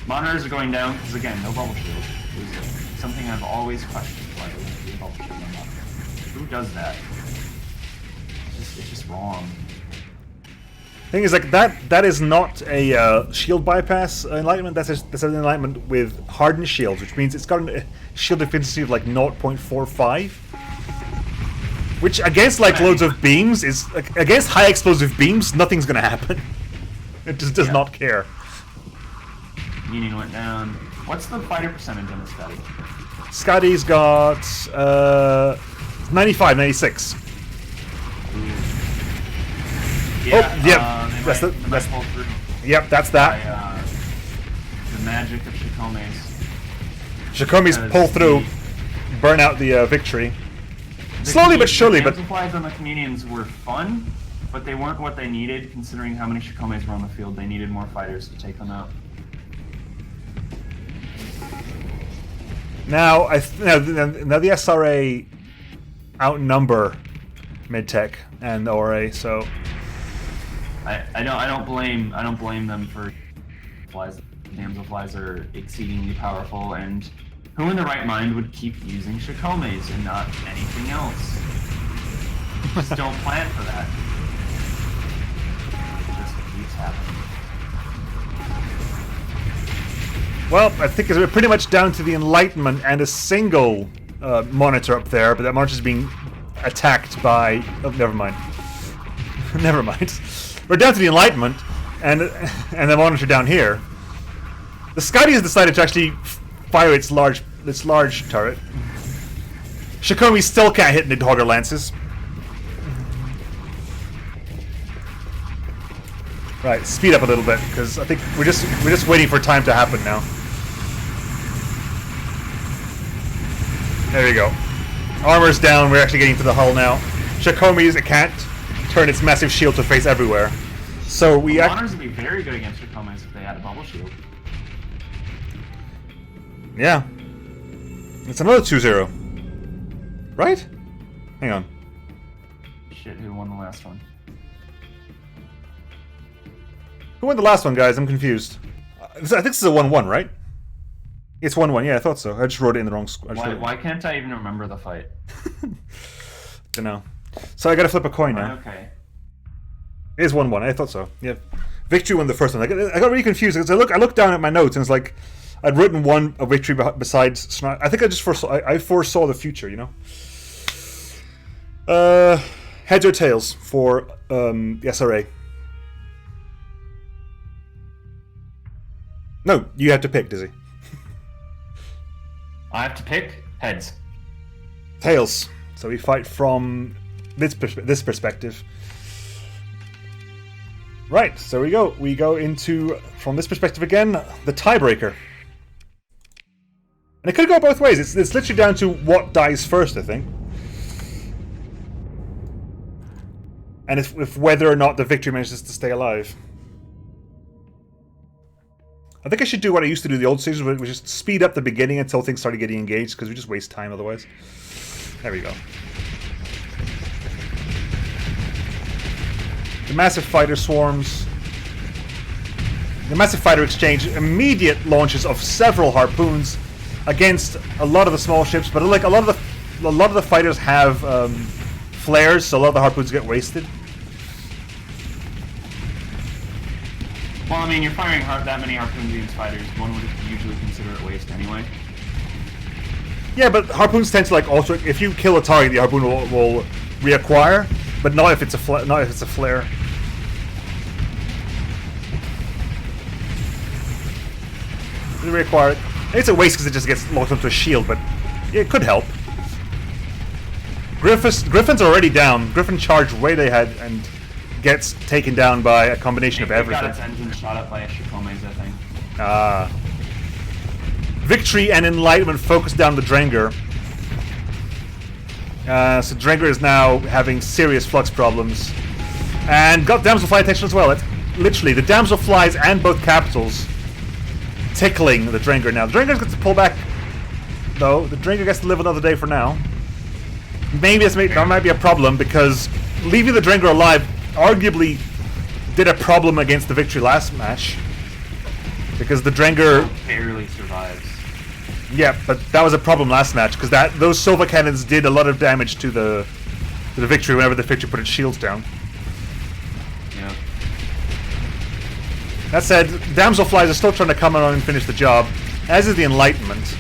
Monitors are going down because again, no bubble shield. It was something I've always questioned why there wouldn't be a bubble shield on monitor. Who does that? It's just wrong. Thing is, that is not a shield bypass Enlightenment. That's an Enlightenment with hardened shields, which means it's got a shield efficiency of 0.45, which against loads of beams is against high explosive beams, nothing's gonna happen. It just does not care. Union went down. What's the fighter percentage on the Scotty? Scotty's got 95, 96. Yeah, oh, yep. That's pull through. Yep, that's that. By, the magic of Shikomis. Shikomis pull through, burn out the Victory. Slowly but surely, but... The supplies on the Canadians were fun, but they weren't what they needed, considering how many Shikomes were on the field. They needed more fighters to take them out. Now, now the SRA outnumber Midtech and the ORA, so I don't blame them for flies. Damselflies are exceedingly powerful, and who in the right mind would keep using Shikomes and not anything else? Just don't plan for that. It just keeps happening. well, I think it's pretty much down to the Enlightenment and a single monitor up there, but that monitor's being attacked by. Oh, never mind. Never mind. We're down to the Enlightenment and the monitor down here. The Scotty has decided to actually fire its large turret. Shikomi still can't hit Nidhogger lances. Right, speed up a little bit because I think we're just waiting for time to happen now. There you go. Armor's down. We're actually getting to the hull now. Shikomi's it can't turn its massive shield to face everywhere. So we Monitors would be very good against Shikomes if they had a bubble shield. Yeah. It's another 2-0. Right? Hang on. Shit, who won the last one? Who won the last one, guys? I'm confused. I think this is a 1-1, right? It's 1-1, yeah, I thought so. I just wrote it in the wrong square. Why can't I even remember the fight? Don't know. So I gotta flip a coin now. Okay. It is 1-1, I thought so. Yeah. Victory won the first one. I got really confused because I looked down at my notes and it's like I'd written a victory besides Snark. I think I just foresaw the future, you know? Heads or tails for the SRA? No, you have to pick, Dizzy. I have to pick heads. Tails. So we fight from this perspective. Right, so we go. We go into, from this perspective again, the tiebreaker. And it could go both ways. It's literally down to what dies first, I think. And if whether or not the victory manages to stay alive. I think I should do what I used to do the old seasons, which is just speed up the beginning until things started getting engaged, because we just waste time otherwise. There we go. The massive fighter swarms. The massive fighter exchange immediate launches of several harpoons against a lot of the small ships, but like a lot of the fighters have flares, so a lot of the harpoons get wasted. Well, I mean, you're firing that many harpoons against fighters. One would usually consider it waste anyway. Yeah, but harpoons tend to like also, if you kill a target, the harpoon will reacquire, but not if it's a flare. It reacquire. It's a waste because it just gets locked onto a shield, but it could help. Griffin's already down. Griffin charged way ahead and gets taken down by a combination of everything. Got its engine shot up by a Shikomes, I think. Ah. Victory and Enlightenment focus down the Drenger. So Drenger is now having serious flux problems. And got Damselfly attention as well. It's literally the Damselflies and both capitals tickling the Drenger now. The Drenger's got to pull back, though. The Drenger gets to live another day for now. Maybe that might be a problem because leaving the Drenger alive arguably did a problem against the victory last match. Because the Drenger barely survives. Yeah, but that was a problem last match because those Silva cannons did a lot of damage to the victory whenever the victory put its shields down. Yeah. That said, Damselflies are still trying to come on and finish the job, as is the Enlightenment.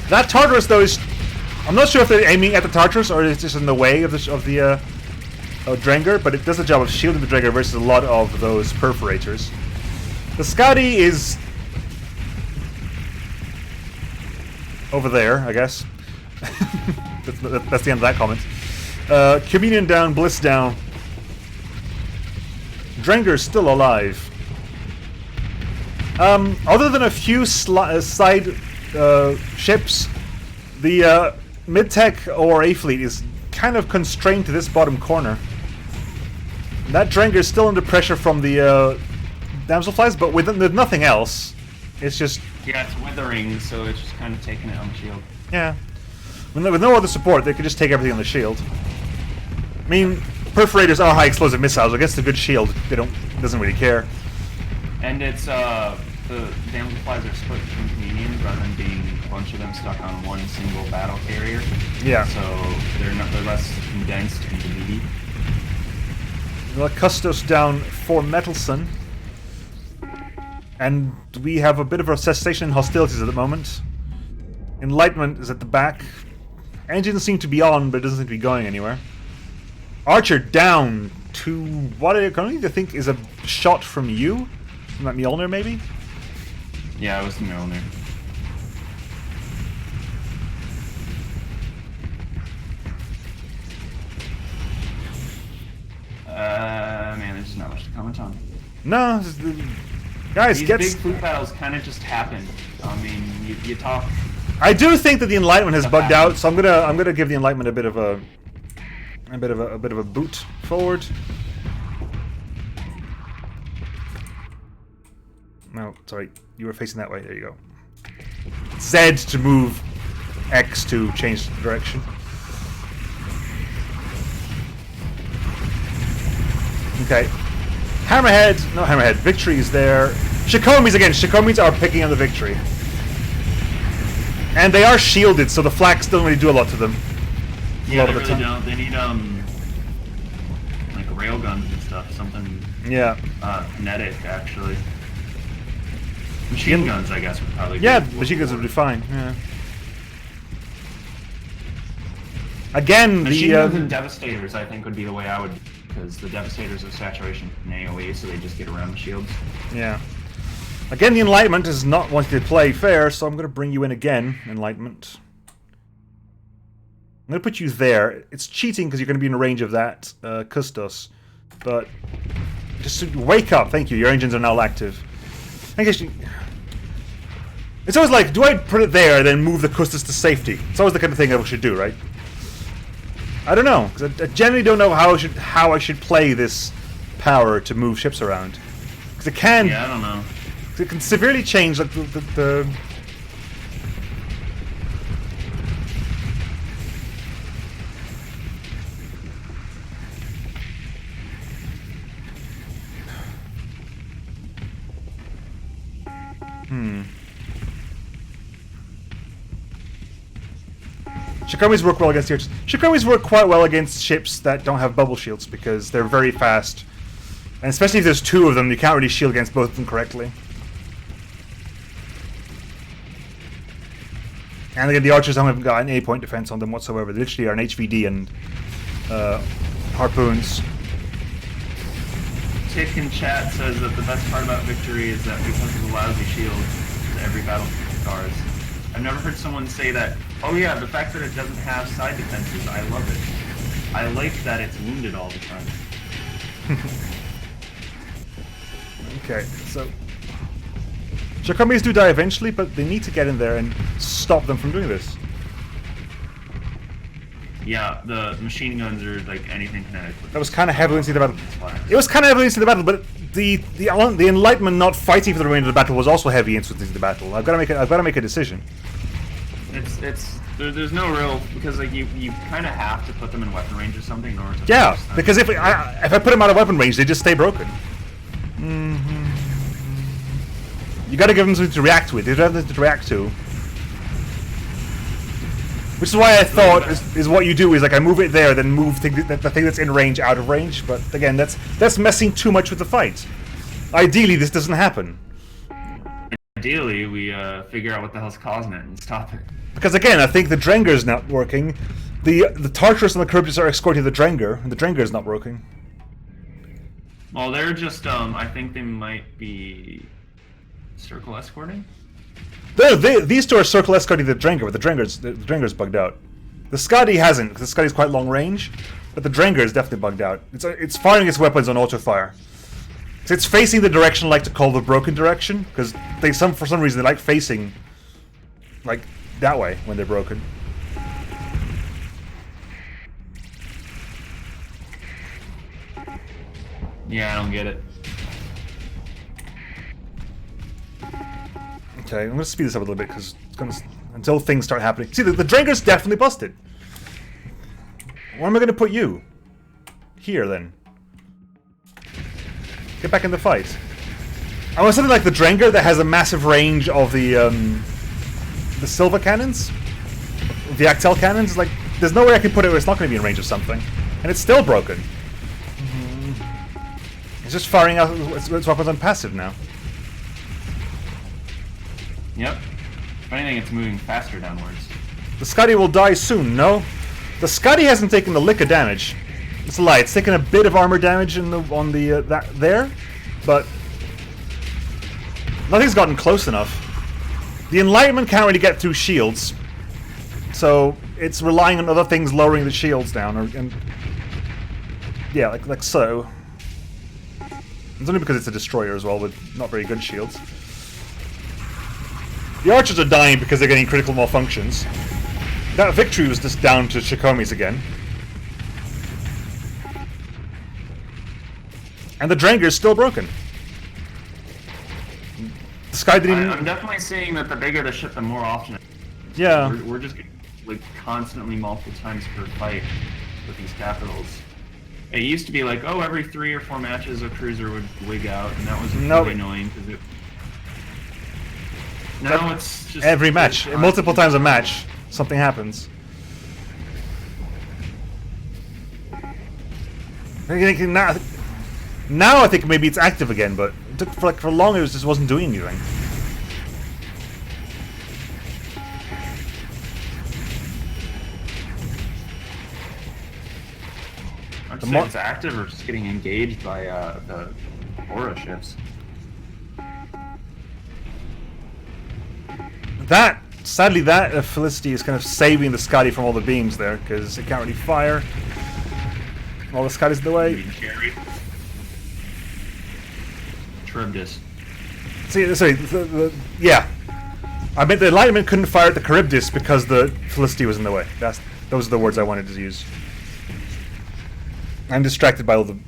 That Tartarus, though, is... I'm not sure if they're aiming at the Tartarus or it's just in the way of the Drenger, but it does the job of shielding the Drenger versus a lot of those perforators. The Scotty is... over there, I guess. That's the end of that comment. Communion down, Bliss down. Drenger's still alive. Other than a few side ships, the Midtech or A fleet is kind of constrained to this bottom corner. That Drengar is still under pressure from the damselflies, but with nothing else, it's just... Yeah, it's withering, so it's just kind of taking it on the shield. Yeah. With no other support, they could just take everything on the shield. I mean, perforators are high explosive missiles. Against a good shield, they don't. It doesn't really care. And it's the damselflies are split between Canadians rather than being a bunch of them stuck on one single battle carrier. Yeah. So they're less condensed into meaty. Well, Custos down for Metalson. And we have a bit of a cessation in hostilities at the moment. Enlightenment is at the back. Engines seem to be on, but it doesn't seem to be going anywhere. Archer down to what I currently think is a shot from you? From that Mjolnir, maybe? Yeah, it was the Mjolnir. Man, there's just not much to comment on. No, guys, These big fleet battles kind of just happen. I mean, you talk. I do think that the Enlightenment has bugged out, so I'm gonna give the Enlightenment a bit of a boot forward. No, sorry, you were facing that way. There you go. Z to move, X to change the direction. Okay. Hammerhead, no Hammerhead, Victory is there. Shikomis again, Shikomis are picking on the Victory. And they are shielded, so the flax don't really do a lot to them. Yeah, they really don't. They need, like railguns and stuff, something... Yeah. Kinetic, actually. Machine guns, I guess, would probably be... Yeah, machine guns would be fine, yeah. Again, machine guns and Devastators, I think, would be the way I would... Because the Devastators are saturation in AoE, so they just get around the shields. Yeah. Again, the Enlightenment is not wanting to play fair, so I'm going to bring you in again, Enlightenment. I'm going to put you there. It's cheating because you're going to be in range of that Custos. But just wake up. Thank you. Your engines are now active. I guess you... It's always like, do I put it there and then move the Custos to safety? It's always the kind of thing I should do, right? I don't know, because I generally don't know how I should play this power to move ships around. Because it can... Yeah, I don't know. It can severely change like the Shikomis work well against ships. Shikomis work quite well against ships that don't have bubble shields because they're very fast. And especially if there's two of them, you can't really shield against both of them correctly. And again, the archers haven't got an A-point defense on them whatsoever. They literally are an HVD and harpoons. Tick in chat says that the best part about Victory is that because of the lousy shield to every battle scars. I've never heard someone say that, oh yeah, the fact that it doesn't have side defenses, I love it. I like that it's wounded all the time. Okay, so... Shikomis do die eventually, but they need to get in there and stop them from doing this. Yeah, the machine guns are like anything kinetic. That was kind of heavily into the battle. It was kind of heavily into the battle, but the Enlightenment not fighting for the remainder of the battle was also heavy into the battle. I've got to make a decision. There's no real, because like you kind of have to put them in weapon range or something in order to... Yeah, because if I put them out of weapon range, they just stay broken. You got to give them something to react with. They don't have something to react to. Which is why I thought is what you do is like I move it there, then move the thing that's in range out of range. But again, that's messing too much with the fight. Ideally, this doesn't happen. Ideally, we figure out what the hell's causing it and stop it. Because again, I think the Drengar's not working. The Tartarus and the Charybdis are escorting the Drengar, and the Drengar is not working. Well, they're just I think they might be circle escorting. These two are circle escorting the Drengar, but the Drengar's bugged out. The Skadi hasn't, because the Skadi's quite long range, but the Drengar is definitely bugged out. It's firing its weapons on auto fire. So it's facing the direction I like to call the broken direction, because for some reason they like facing like that way when they're broken. Yeah, I don't get it. Okay, I'm gonna speed this up a little bit because it's gonna until things start happening. See, the Dranger's definitely busted. Where am I gonna put you? Here then. Get back in the fight. I want something like the Dranger that has a massive range of the silver cannons, the Actel cannons. Like, there's no way I can put it where it's not going to be in range of something, and it's still broken. It's just firing out its weapons on passive now. Yep. If anything, it's moving faster downwards. The Scotty will die soon. No, the Scotty hasn't taken the lick of damage. It's a lie. It's taken a bit of armor damage on the that there, but nothing's gotten close enough. The Enlightenment can't really get through shields, so it's relying on other things lowering the shields down, and yeah, like so. It's only because it's a destroyer as well, with not very good shields. The archers are dying because they're getting critical malfunctions. That victory was just down to Shikomi's again. And the Dranger is still broken. The Sky didn't even... I'm definitely seeing that the bigger the ship, the more often. Yeah. We're just like constantly multiple times per fight with these capitals. It used to be like, oh, every 3 or 4 matches a cruiser would wig out, and that was really annoying because it. Now it's just every match, multiple times a match, something happens. Now I think maybe it's active again, but it took for long it just wasn't doing anything. I'm saying it's active or just getting engaged by the aura ships. Sadly, that Felicity is kind of saving the Scotty from all the beams there, because it can't really fire. All the Scotty's in the way. Charybdis. See, sorry, yeah. I meant the Enlightenment couldn't fire at the Charybdis because the Felicity was in the way. Those are the words I wanted to use. I'm distracted by all the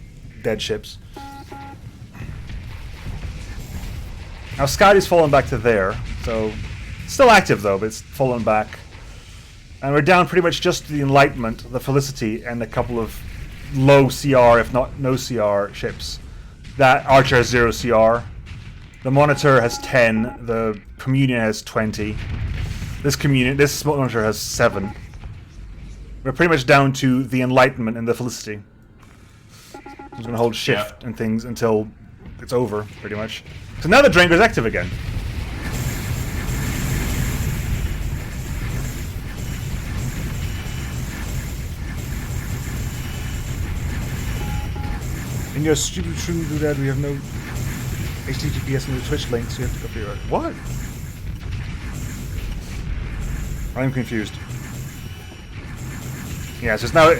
dead ships. Now Scotty's fallen back to there, so still active though, but it's fallen back. And we're down pretty much just to the Enlightenment, the Felicity, and a couple of low CR, if not no CR, ships. That Archer has 0 CR. The Monitor has 10. The Communion has 20. This Monitor has 7. We're pretty much down to the Enlightenment and the Felicity. I'm going to hold shift and things until it's over, pretty much. So now the Dranger's active again. In your stupid shouldn't do that, we have no HTTPS and the Twitch link, so you have to copy it. What? I'm confused. Yeah, it's just now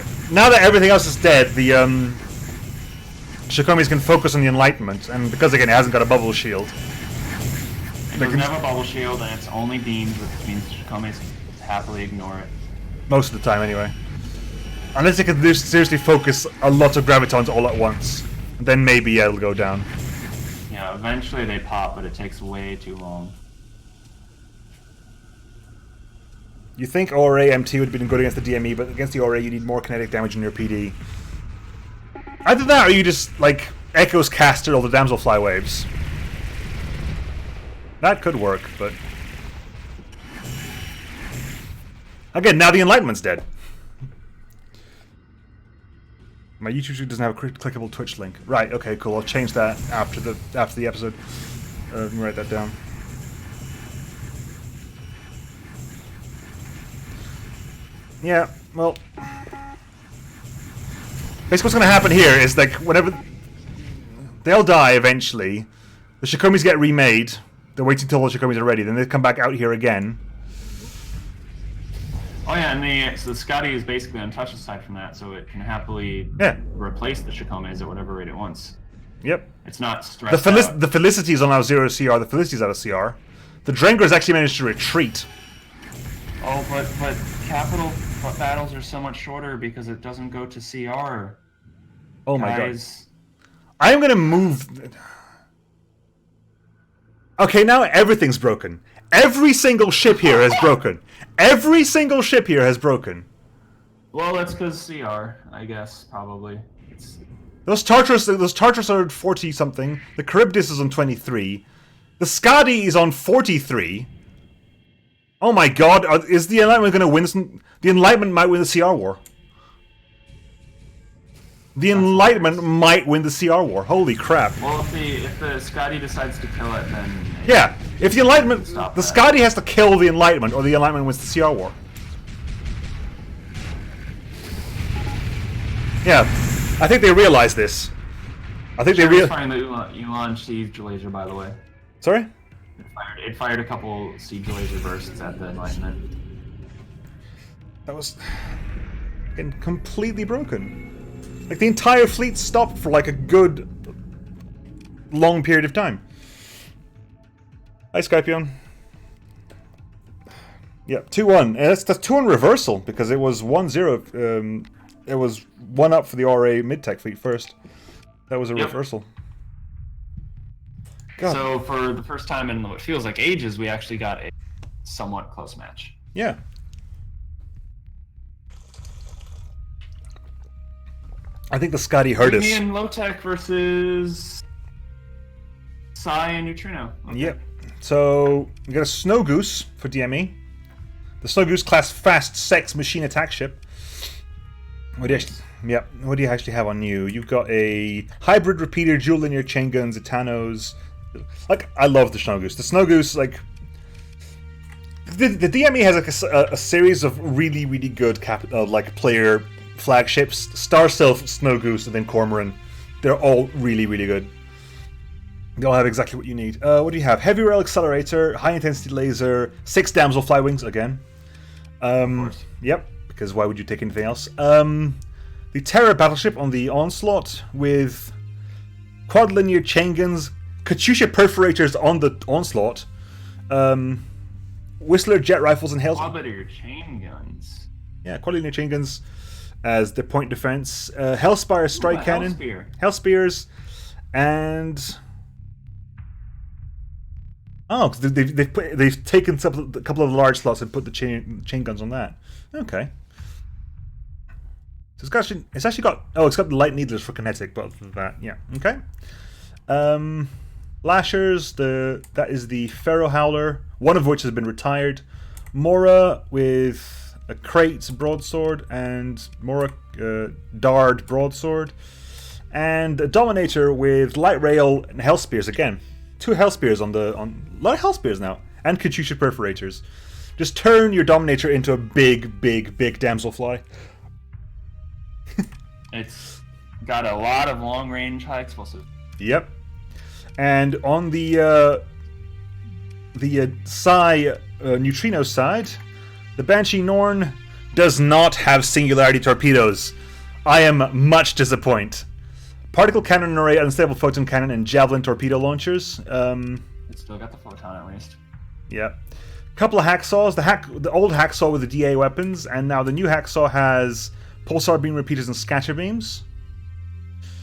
that everything else is dead, the Shikomis can focus on the Enlightenment, and because again it hasn't got a bubble shield. It doesn't have a bubble shield, and it's only beams, which means Shikomis happily ignore it. Most of the time, anyway. Unless they can seriously focus a lot of gravitons all at once, then maybe it'll go down. Yeah, eventually they pop, but it takes way too long. You think ORA MT would have been good against the DME, but against the ORA you need more kinetic damage in your PD. Either that, or you just, like, Echo's casted all the Damselfly waves. That could work, but... Again, now the Enlightenment's dead. My YouTube stream doesn't have a clickable Twitch link. Right, okay, cool. I'll change that after the episode. Let me write that down. Yeah, well... Basically what's going to happen here is, like, whenever... They'll die eventually. The Shikomis get remade. They're waiting until the Shikomis are ready. Then they come back out here again. Oh yeah, and so the Scotty is basically untouched aside from that, so it can happily replace the Shikomis at whatever rate it wants. Yep. It's not stressed out. The Felicity is on now 0 CR. The Felicity's out of CR. The Drangar has actually managed to retreat. Oh, but capital battles are so much shorter because it doesn't go to CR. Oh my god. I'm gonna move. Okay, now everything's broken. Every single ship here has broken. Every single ship here has broken. Well, that's because CR, I guess, probably. Those Tartarus are 40 something. The Charybdis is on 23. The Skadi is on 43. Oh my god, is the Enlightenment going to win? The Enlightenment might win the CR war. The Enlightenment might win the CR war. Holy crap. Well, if the Skadi decides to kill it, then... Yeah, if the Enlightenment... The Skadi has to kill the Enlightenment, or the Enlightenment wins the CR war. Yeah, I think they realize this. I think they realize... firing the Ulan siege laser, by the way. Sorry? It fired a couple siege laser bursts at the Enlightenment. That was... getting completely broken. Like, the entire fleet stopped for, like, a good... long period of time. Hi, Skypion. Yeah, 2-1. That's 2-1 reversal, because it was 1-0. It was 1 up for the RA Midtech fleet first. That was a reversal. God. So, for the first time in what feels like ages, we actually got a somewhat close match. Yeah. I think the Skadi hurt us. Me and Lowtech versus Psi and Neutrino. Okay. Yep. So, we got a Snow Goose for DME. The Snow Goose class fast sex machine attack ship. What do you actually have on you? You've got a hybrid repeater, dual linear chain guns, Etanos. Like, I love the Snow Goose. The Snow Goose, like... The DME has like a series of really, really good player flagships. Starself, Snow Goose, and then Cormoran. They're all really, really good. They all have exactly what you need. What do you have? Heavy rail accelerator, high intensity laser, 6 damsel fly wings again. Yep, because why would you take anything else? The Terror battleship on the Onslaught with quad linear chain guns, Katyusha perforators on the Onslaught, Whistler jet rifles and Quad linear chain guns. Yeah, quad linear chain guns as the point defense. Hellspire strike cannon, Hellspears, and they've taken a couple of large slots and put the chain guns on that. Okay. So it's actually got it's got the light needlers for kinetic, but other than that, yeah, okay. Lashers, that is the Ferro Howler, one of which has been retired. Mora with a Crate broadsword and Mora Dard broadsword, and a Dominator with light rail and Hellspears again. 2 Hellspears on a lot of Hellspears now, and Katyusha perforators. Just turn your Dominator into a big, big, big damselfly. It's got a lot of long-range high explosive. Yep. And on the Psi Neutrino side, the Banshee Norn does not have singularity torpedoes. I am much disappointed. Particle cannon array, unstable photon cannon, and javelin torpedo launchers. It's still got the photon at least. Yeah. Couple of hacksaws. The old hacksaw with the DA weapons, and now the new hacksaw has pulsar beam repeaters and scatter beams.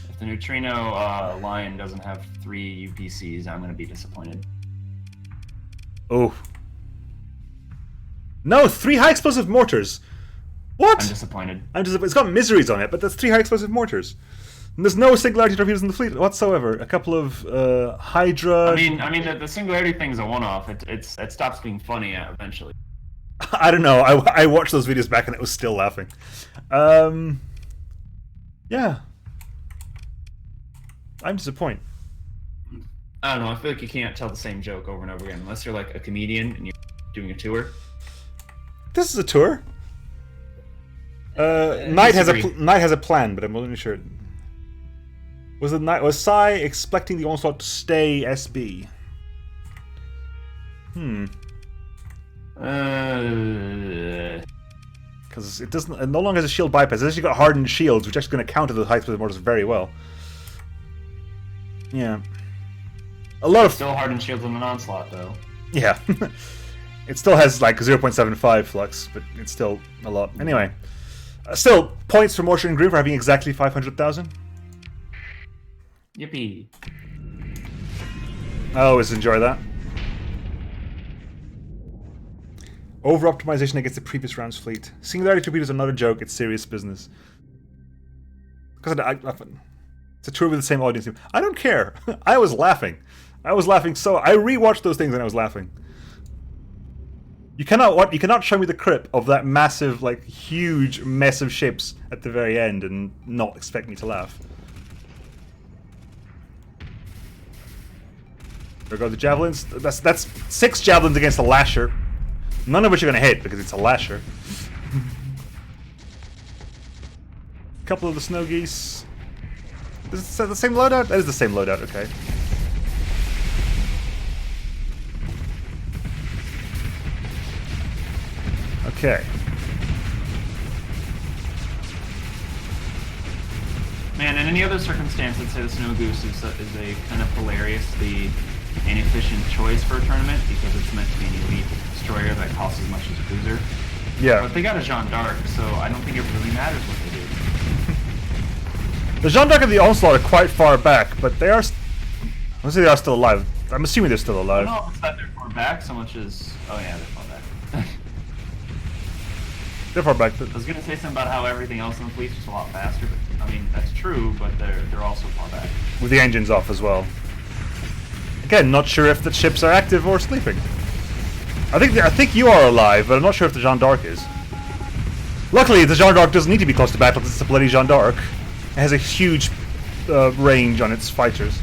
If the Neutrino line doesn't have 3 UPCs, I'm going to be disappointed. Oh. No, 3 high explosive mortars. What? I'm disappointed. It's got miseries on it, but that's 3 high explosive mortars. And there's no singularity torpedoes in the fleet whatsoever. A couple of Hydra. I mean, the singularity thing's a one-off. It stops being funny eventually. I don't know. I watched those videos back and it was still laughing. Yeah. I'm disappointed. I don't know. I feel like you can't tell the same joke over and over again unless you're like a comedian and you're doing a tour. This is a tour. Knight has a plan, but I'm not really sure. Was Psi expecting the Onslaught to stay SB? Because it no longer has a shield bypass. It's actually got hardened shields, which is actually going to counter the high explosive mortars very well. Yeah. Still hardened shields on an Onslaught, though. Yeah. It still has like 0.75 flux, but it's still a lot. Anyway. Still, points for Morsher and Green for having exactly 500,000. Yippee. I always enjoy that. Over-optimization against the previous round's fleet. Singularity torpedoes are not a joke, it's serious business. Because it's a tour with the same audience. I don't care. I was laughing. I rewatched those things and I was laughing. You cannot show me the crip of that massive, like, huge mess of ships at the very end and not expect me to laugh. There go the javelins. That's 6 javelins against a lasher. None of which are going to hit because it's a lasher. A couple of the snow geese. Is that the same loadout? That is the same loadout, okay. Okay. Man, in any other circumstance, I'd say the Snow Goose is a kind of hilariously inefficient choice for a tournament because it's meant to be an elite destroyer that costs as much as a cruiser. Yeah. But they got a Jeanne d'Arc, so I don't think it really matters what they do. The Jeanne d'Arc and the Onslaught are quite far back, but they are... Let's say they are still alive. I'm assuming they're still alive. I don't know if it's that they're far back so much as... Oh yeah, they're far back. They're far back. But... I was going to say something about how everything else in the fleet is a lot faster, but I mean, that's true, but they're also far back. With the engines off as well. Again, not sure if the ships are active or sleeping. I think you are alive, but I'm not sure if the Jeanne d'Arc is. Luckily, the Jeanne d'Arc doesn't need to be close to battle because it's a bloody Jeanne d'Arc. It has a huge range on its fighters.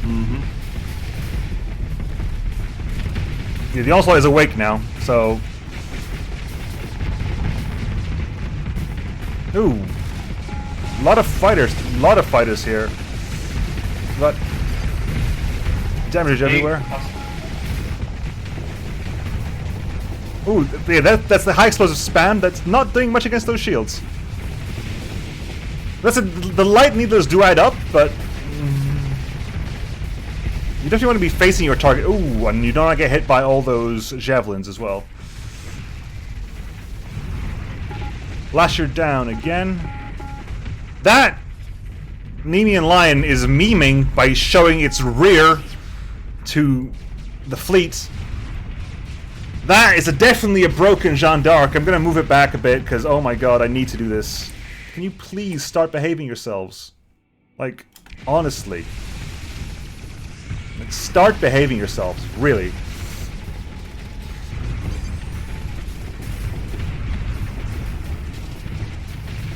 Mm-hmm. Yeah, the Onslaught is awake now, so... Ooh. A lot of fighters here. But damage everywhere. Ooh, yeah, that's the high explosive spam. That's not doing much against those shields. The light needlers do add up, but you definitely want to be facing your target. Ooh, and you don't want to get hit by all those javelins as well. Lasher down again. That Nemean Lion is memeing by showing its rear to the fleet. That is definitely a broken Jeanne d'Arc. I'm going to move it back a bit because, oh my god, I need to do this. Can you please start behaving yourselves? Like, honestly. Like, start behaving yourselves, really.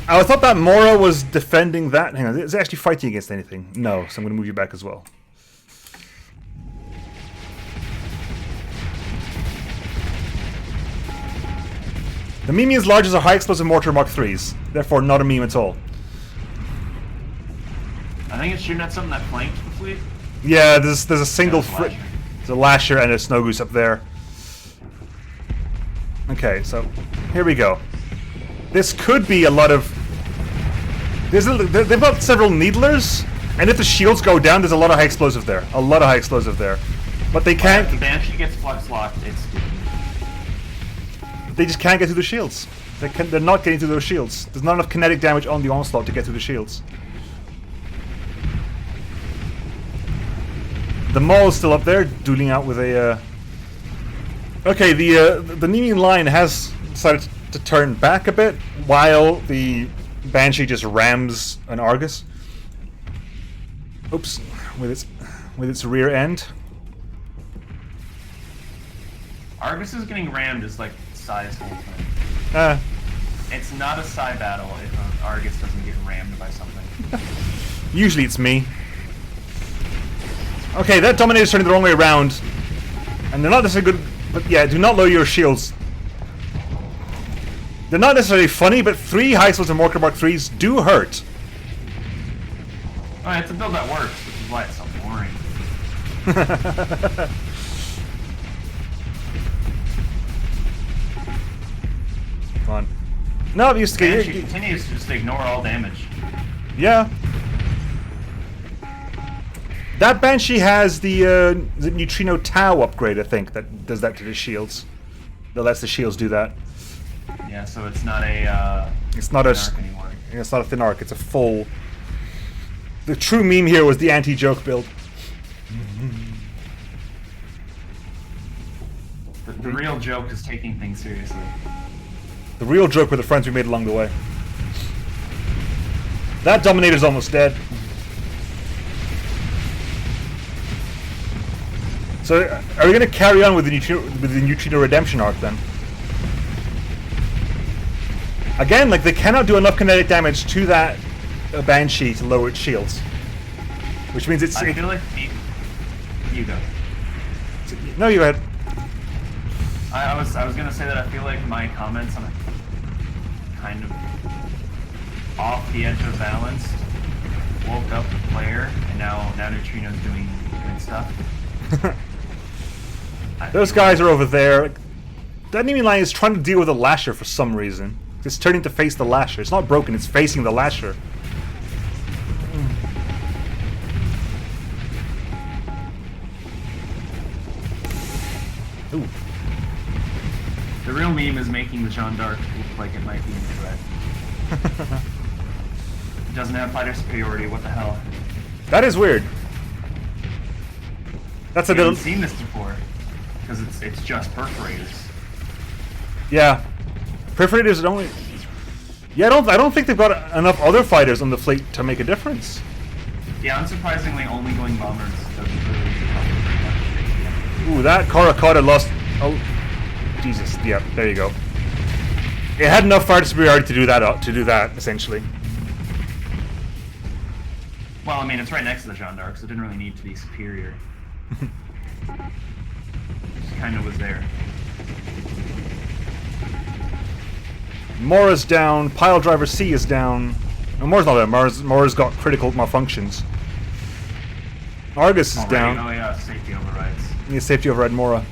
I thought that Mora was defending that. Hang on, is it actually fighting against anything? No, so I'm going to move you back as well. The Mimian's largest are high explosive mortar Mark 3s, therefore not a meme at all. I think it's shooting at something that flanked the fleet. Yeah, there's a single there's a Lasher and a Snow Goose up there. Okay, so here we go. This could be a lot of... They've got several Needlers, and if the shields go down, there's a lot of high explosive there. A lot of high explosive there. But they can't... If the Banshee gets flux locked, it's doomed. They just can't get through the shields. They're not getting through those shields. There's not enough kinetic damage on the Onslaught to get through the shields. The Maul is still up there, dueling out with a... Okay, the Nemean Lion has decided to turn back a bit, while the Banshee just rams an Argus. Oops, with its rear end. Argus is getting rammed is like Psy's whole thing. It's not a Psy battle if an Argus doesn't get rammed by something. Usually it's me. Okay, that Dominator's turning the wrong way around. And they're not necessarily good, but yeah, do not lower your shields. They're not necessarily funny, but 3 high explosive Mortar Mark 3s do hurt. Oh, it's a build that works, which is why it's so boring. Come on. No, you Banshee continues to just ignore all damage. Yeah. That Banshee has the Neutrino Tau upgrade, I think, that does that to the shields. That lets the shields do that. Yeah, so it's not a it's not a thin arc anymore. It's not a thin arc. It's a full. The true meme here was the anti-joke build. The real joke is taking things seriously. The real joke were the friends we made along the way. That Dominator's almost dead. So, are we going to carry on with the Neutrino Redemption arc then? Again, like, they cannot do enough kinetic damage to that Banshee to lower its shields. Which means it's... I feel like... You go. No, you had... I was gonna say that I feel like my comments on it kind of off the edge of balance woke up the player, and now Neutrino's doing stuff. Those guys are over there. That enemy line is trying to deal with a Lasher for some reason. It's turning to face the Lasher. It's not broken, it's facing the Lasher. Ooh. The real meme is making the Jeanne d'Arc look like it might be in threat. It doesn't have fighter superiority, what the hell? That is weird. That's a I haven't bit. seen this before, because it's just perforators. Yeah, perforators don't. Yeah, I don't think they've got enough other fighters on the fleet to make a difference. Yeah, unsurprisingly, only going bombers doesn't really help very much. Ooh, that Karakata lost. Oh, Jesus! Yeah, there you go. It had enough fighter superiority to do that. Essentially. Well, I mean, it's right next to the Jeanne d'Arc, so it didn't really need to be superior. Just kind of was there. Mora's down. Pile Driver C is down. No, Mora's not down. Mora's got critical malfunctions. Argus is down. Oh yeah, safety overrides. Yeah, safety override Mora.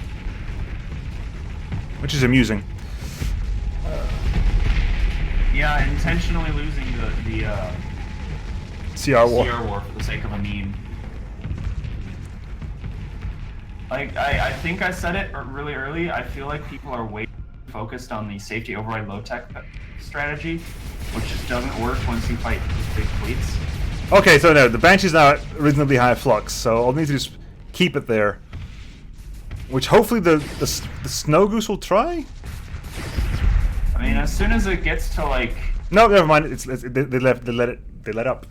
Which is amusing. Yeah, intentionally losing the CR War. CR War for the sake of a meme. Like, I think I said it really early, I feel like people are way focused on the safety override low-tech strategy, which just doesn't work once you fight big fleets. Okay, so no, the Banshee's now at reasonably high flux, so I'll need to just keep it there. Which hopefully the Snow Goose will try? I mean, as soon as it gets to, like... No, never mind, they let up.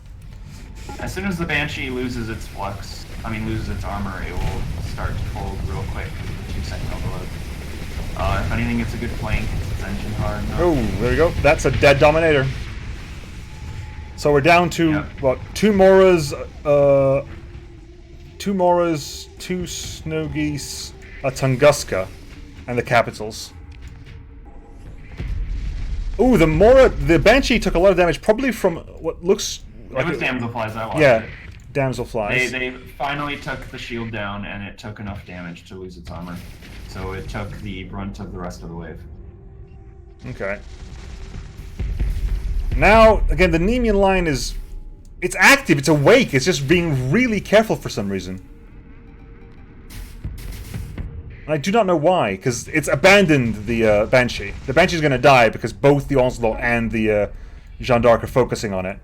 As soon as the Banshee loses its flux, loses its armor, it will start to fold real quick with the 2-second overload. If anything, it's a good flank. It's engine hard. No. Oh, there we go. That's a dead Dominator. So we're down to, what, 2 Moras, 2 Snow Geese, a Tunguska, and the Capitals. Ooh, the Banshee took a lot of damage, probably from what looks like... It was Damselflies, I watched it. Damselflies. They finally took the shield down, and it took enough damage to lose its armor. So it took the brunt of the rest of the wave. Okay. Now, again, the Nemean line is... It's active, it's awake, it's just being really careful for some reason. I do not know why, because it's abandoned the Banshee. The Banshee's going to die because both the Onslaught and the Jeanne d'Arc are focusing on it.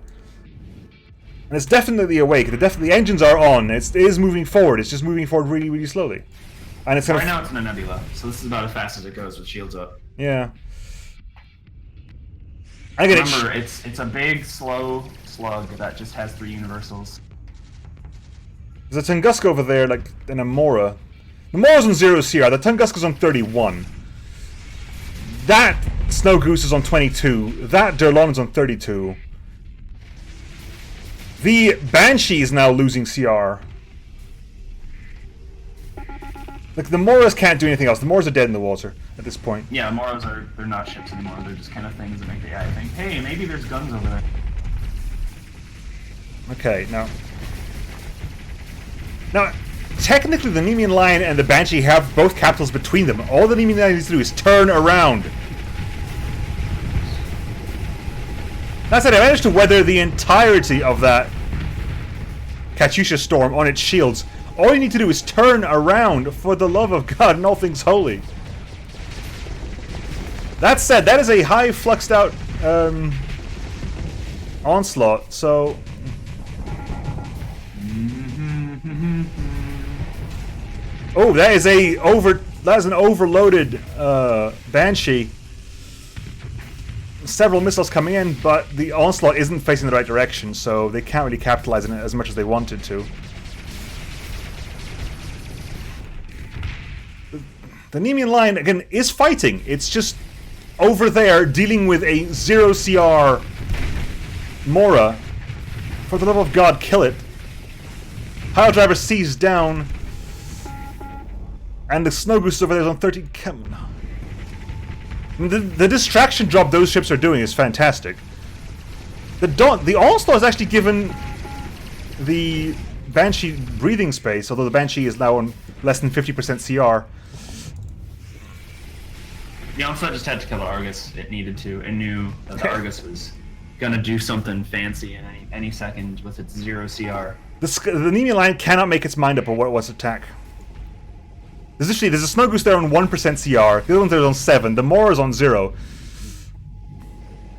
And it's definitely awake. The engines are on. It is moving forward. It's just moving forward really, really slowly. And it's right now it's in a nebula, so this is about as fast as it goes with shields up. Yeah. Remember, it's a big, slow slug that just has 3 universals. There's a Tunguska over there, like, and a Mora. The Mora's on 0 CR, the Tunguska's on 31. That Snow Goose is on 22. That Durlon's on 32. The Banshee is now losing CR. Like, the Moras can't do anything else. The Moras are dead in the water at this point. Yeah, Moras they're not ships anymore. They're just kind of things that make the AI think, hey, maybe there's guns over there. Okay, now, technically the Nemean Lion and the Banshee have both capitals between them. All the Nemean Lion needs to do is turn around. That said, I managed to weather the entirety of that Katyusha storm on its shields. All you need to do is turn around, for the love of God and all things holy. That said, that is a high fluxed out onslaught, so Oh, that is an overloaded Banshee. Several missiles coming in, but the onslaught isn't facing the right direction, so they can't really capitalize on it as much as they wanted to. The Nemean line, again, is fighting. It's just over there dealing with a 0 CR Mora. For the love of God, kill it. Pile Driver sees down. And the Snow Goose over there is on 30. The distraction drop those ships are doing is fantastic. The Onslaught has actually given the Banshee breathing space, although the Banshee is now on less than 50% CR. The Onslaught just had to kill the Argus. It needed to. It knew that the Argus was gonna do something fancy in any second with its 0 CR. The Nemean line cannot make its mind up on what it wants to attack. There's a Snow Goose there on 1% CR. The other one there is on 7. The Mora is on 0.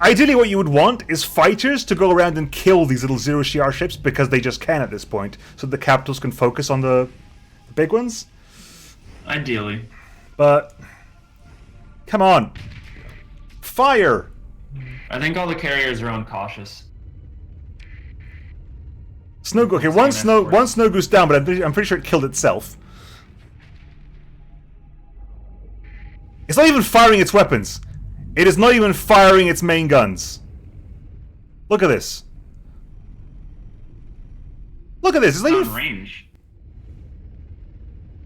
Ideally, what you would want is fighters to go around and kill these little 0 CR ships because they just can at this point, so the capitals can focus on the big ones. Ideally. But come on, fire! I think all the carriers are on cautious. Okay, one Snow Goose down, but I'm pretty sure it killed itself. It's not even firing its weapons. It is not even firing its main guns. Look at this. Look at this. It's not even on range.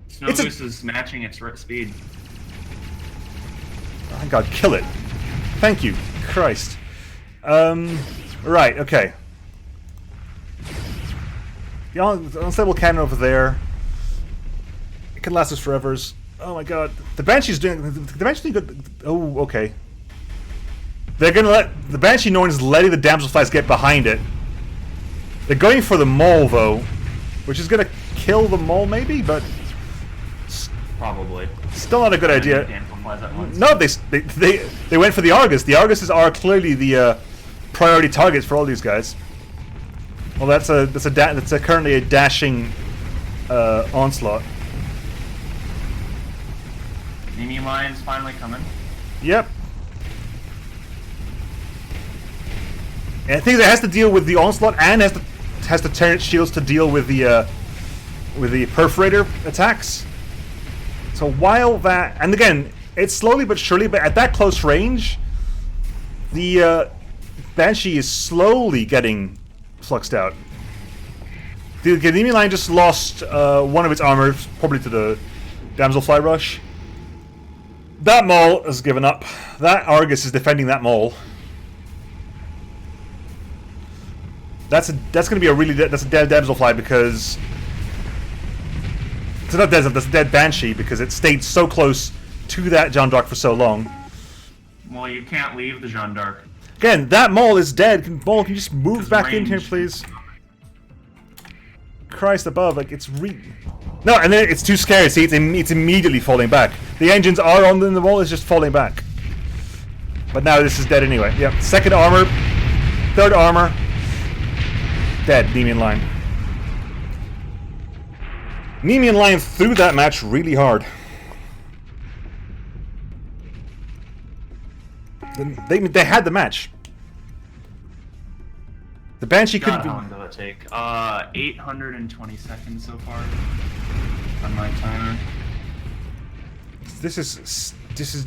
Snow Goose is matching its speed. Oh, thank God, kill it. Thank you, Christ. Right, okay. The unstable cannon over there. It can last us forevers. Oh my God, the Banshee's doing good. Oh, okay. They're gonna let the Banshee. No one's letting the damselflies get behind it. They're going for the mole though, which is gonna kill the mole maybe, but probably still not a good idea. No, they went for the Argus. The Arguses are clearly the priority targets for all these guys. Well, that's currently a dashing onslaught. Nemo line's finally coming. Yep. And I think it has to deal with the onslaught and has to turn its shields to deal with the perforator attacks. So while that, and again, it's slowly but surely, but at that close range, the Banshee is slowly getting fluxed out. The Nemo line just lost one of its armor, probably to the Damselfly Rush. That mole has given up. That Argus is defending that mole. That's going to be a dead Damselfly because it's not dead. That's a dead Banshee because it stayed so close to that Jeanne d'Arc for so long. Well, you can't leave the Jeanne d'Arc. Again, that mole is dead. Mole, can you just move back in here, please? Christ above, like it's no, and then it's too scary. See, it's immediately falling back. The engines are on the wall. It's just falling back. But now this is dead anyway. Yep. Second armor, third armor, dead. Nemean line. Nemean line threw that match really hard. They had the match. The Banshee couldn't. How long did it take? 820 seconds so far on my timer. This is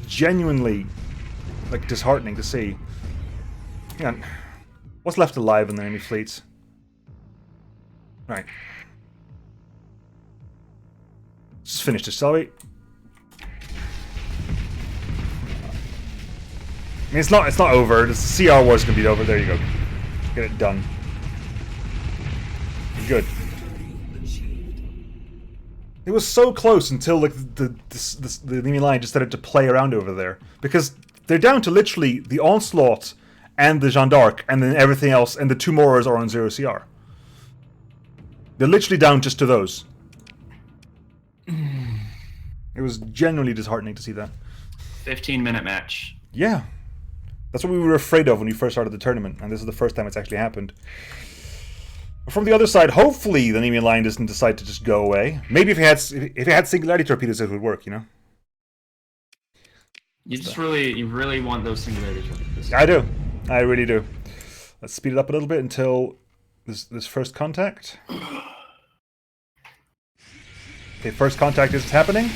genuinely like disheartening to see. Hang on. What's left alive in the enemy fleets? Right. Let's finish this, shall we? I mean, it's not over. The CR war's gonna be over. There you go. Get it done. Good. It was so close until like the enemy line just started to play around over there because they're down to literally the onslaught and the Jeanne d'Arc, and then everything else, and the two Moras are on 0 CR. They're literally down just to those. It was genuinely disheartening to see that. 15-minute match. Yeah. That's what we were afraid of when we first started the tournament, and this is the first time it's actually happened. From the other side, hopefully the Nemean line doesn't decide to just go away. Maybe if it had singularity torpedoes, it would work, you know? You really want those singularity torpedoes. I do. I really do. Let's speed it up a little bit until this first contact. Okay, first contact is happening.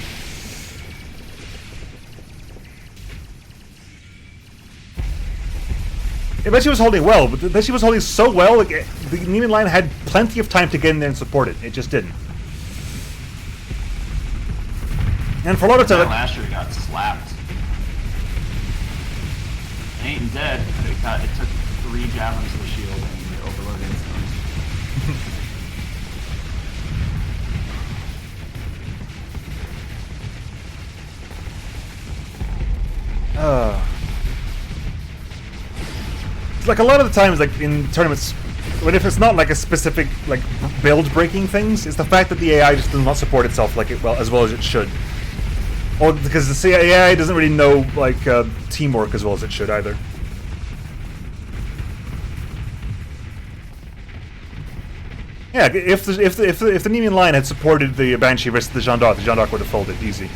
I bet she was holding well, but then she was holding so well, like, the Nemean line had plenty of time to get in there and support it. It just didn't. And for a lot of time... That Lasher got slapped. It ain't dead, but it took 3 javelins to the shield and it overloaded instantly. Like a lot of the times, like in tournaments, when if it's not like a specific like build breaking things, it's the fact that the AI just does not support itself like as well as it should, or because the AI doesn't really know like teamwork as well as it should either. Yeah, if the Nemean line had supported the Banshee versus the Jeanne d'Arc would have folded easy.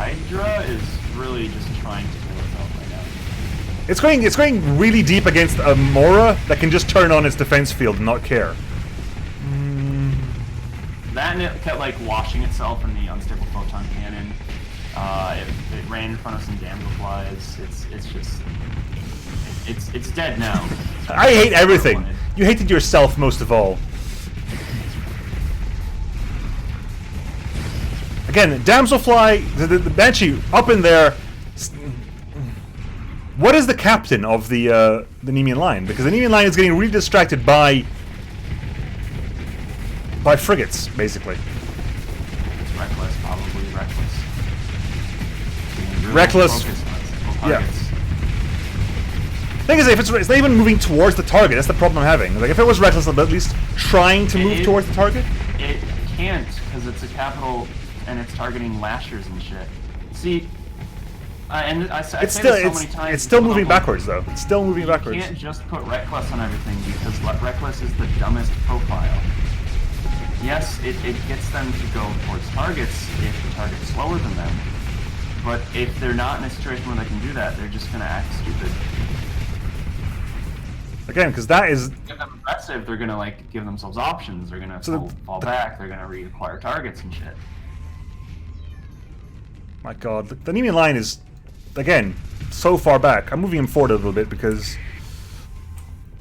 Hydra is really just trying to kill itself right now. It's going really deep against a Mora that can just turn on its defense field and not care. That and it kept like washing itself in the unstable photon cannon. It ran in front of some damselflies. It's dead now. I hate everything. You hated yourself most of all. Again, Damselfly, the Banshee up in there. What is the captain of the Nemean line? Because the Nemean line is getting really distracted by frigates, basically. It's reckless, probably reckless. Really Reckless. Yeah. Thing is, if it's not even moving towards the target, that's the problem I'm having. Like, if it was reckless, at least trying to move towards the target. It can't, because it's a capital. And it's targeting lashers and shit. See, and I say this so many times. It's still moving backwards, though. It's still moving backwards. You can't just put reckless on everything because reckless is the dumbest profile. Yes, it gets them to go towards targets if the target's slower than them. But if they're not in a situation where they can do that, they're just going to act stupid. Again, because that is... If they're aggressive, they're going to like give themselves options. They're going to fall back. They're going to reacquire targets and shit. My god, the Nemean line is, again, so far back. I'm moving him forward a little bit because...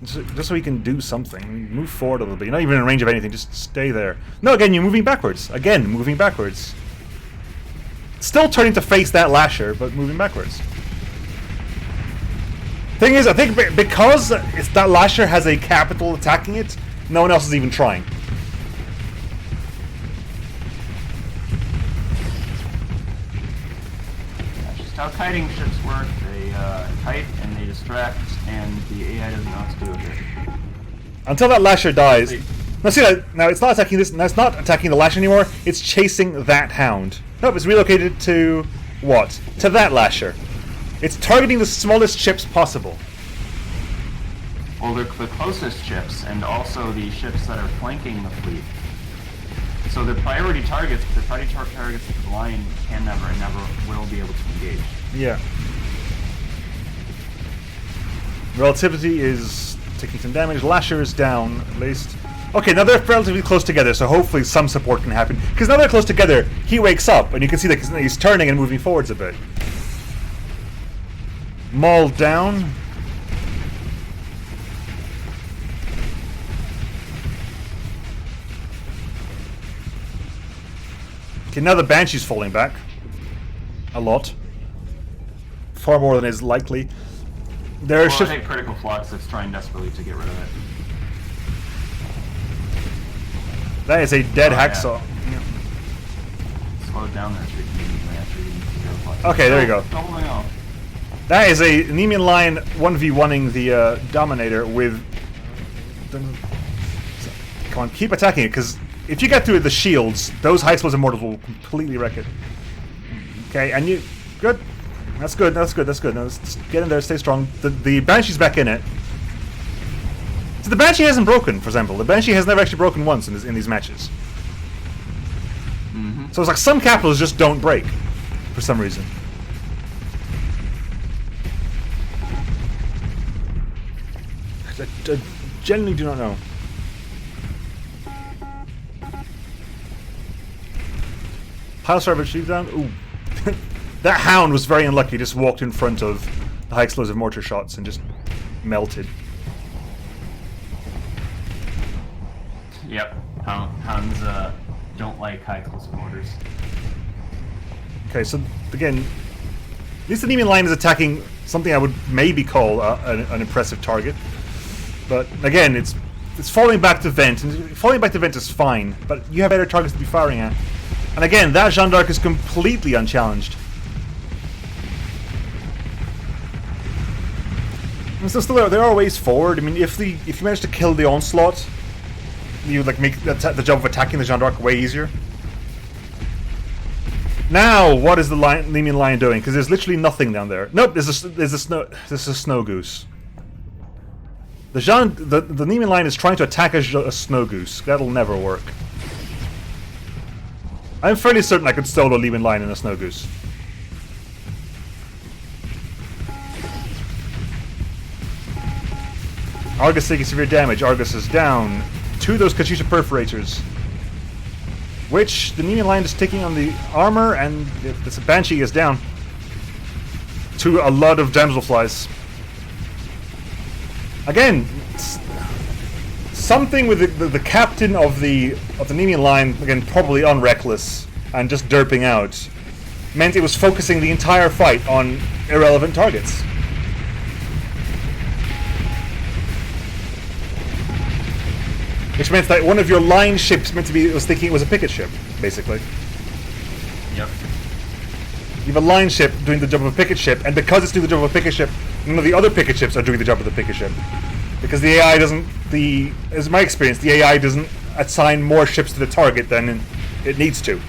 just so he can do something. Move forward a little bit. You're not even in range of anything, just stay there. No, again, you're moving backwards. Again, moving backwards. Still turning to face that lasher, but moving backwards. Thing is, I think because that lasher has a capital attacking it, no one else is even trying. How kiting ships work, they kite and they distract, and the AI doesn't know what to do with it. Until that lasher dies. Now see that now it's not attacking this. Now it's not attacking the lasher anymore. It's chasing that hound. Nope, it's relocated to what? To that lasher. It's targeting the smallest ships possible. Well, they're the closest ships, and also the ships that are flanking the fleet. So the priority targets, targets of the line can never and never will be able to engage. Yeah. Relativity is taking some damage. Lasher is down, at least. Okay, now they're relatively close together, so hopefully some support can happen. Because now they're close together, he wakes up, and you can see that he's turning and moving forwards a bit. Mauled down. Okay, now the Banshee's falling back. A lot. Far more than is likely. Well, I think Critical Flux is trying desperately to get rid of it. That is a dead hacksaw. Yeah. Slow it down there so you can immediately after you Critical Flux. Okay, there you go. Doubling off. That is a Nemean line 1v1ing the Dominator with... Come on, keep attacking it, because if you get through the shields, those high explosive mortars will completely wreck it. Okay, and you... Good. That's good. That's good. That's good. No, let's get in there. Stay strong. The Banshee's back in it. So the Banshee hasn't broken, for example. The Banshee has never actually broken once in these matches. So it's like some capitals just don't break for some reason. I genuinely do not know. Pile Server Chief down. Ooh. That Hound was very unlucky. Just walked in front of the high explosive mortar shots and just melted. Yep. Hounds don't like high explosive mortars. Okay, so again, at least the Nemean line is attacking something I would maybe call an impressive target. But again, it's falling back to Vent, and falling back to Vent is fine, but you have better targets to be firing at. And again, that Jeanne d'Arc is completely unchallenged. And so still there are ways forward. I mean, if you manage to kill the Onslaught, you like make the job of attacking the Jeanne d'Arc way easier. Now, what is the Nemean Lion doing? Because there's literally nothing down there. Nope, there's a snow goose. The Nemean Lion is trying to attack a snow goose. That'll never work. I'm fairly certain I could solo Nemean Lion in a snow goose. Argus taking severe damage. Argus is down. 2 of those Katyusha perforators. Which the Nemean Lion is taking on the armor, and this Banshee is down. To a lot of damselflies. Again, something with the captain of the Nemean Line, again probably unreckless and just derping out, meant it was focusing the entire fight on irrelevant targets. Which meant that one of your line ships was thinking it was a picket ship, basically. Yep. You have a line ship doing the job of a picket ship, and because it's doing the job of a picket ship, none of the other picket ships are doing the job of the picket ship. Because the AI doesn't, as my experience, the AI doesn't assign more ships to the target than it needs to. So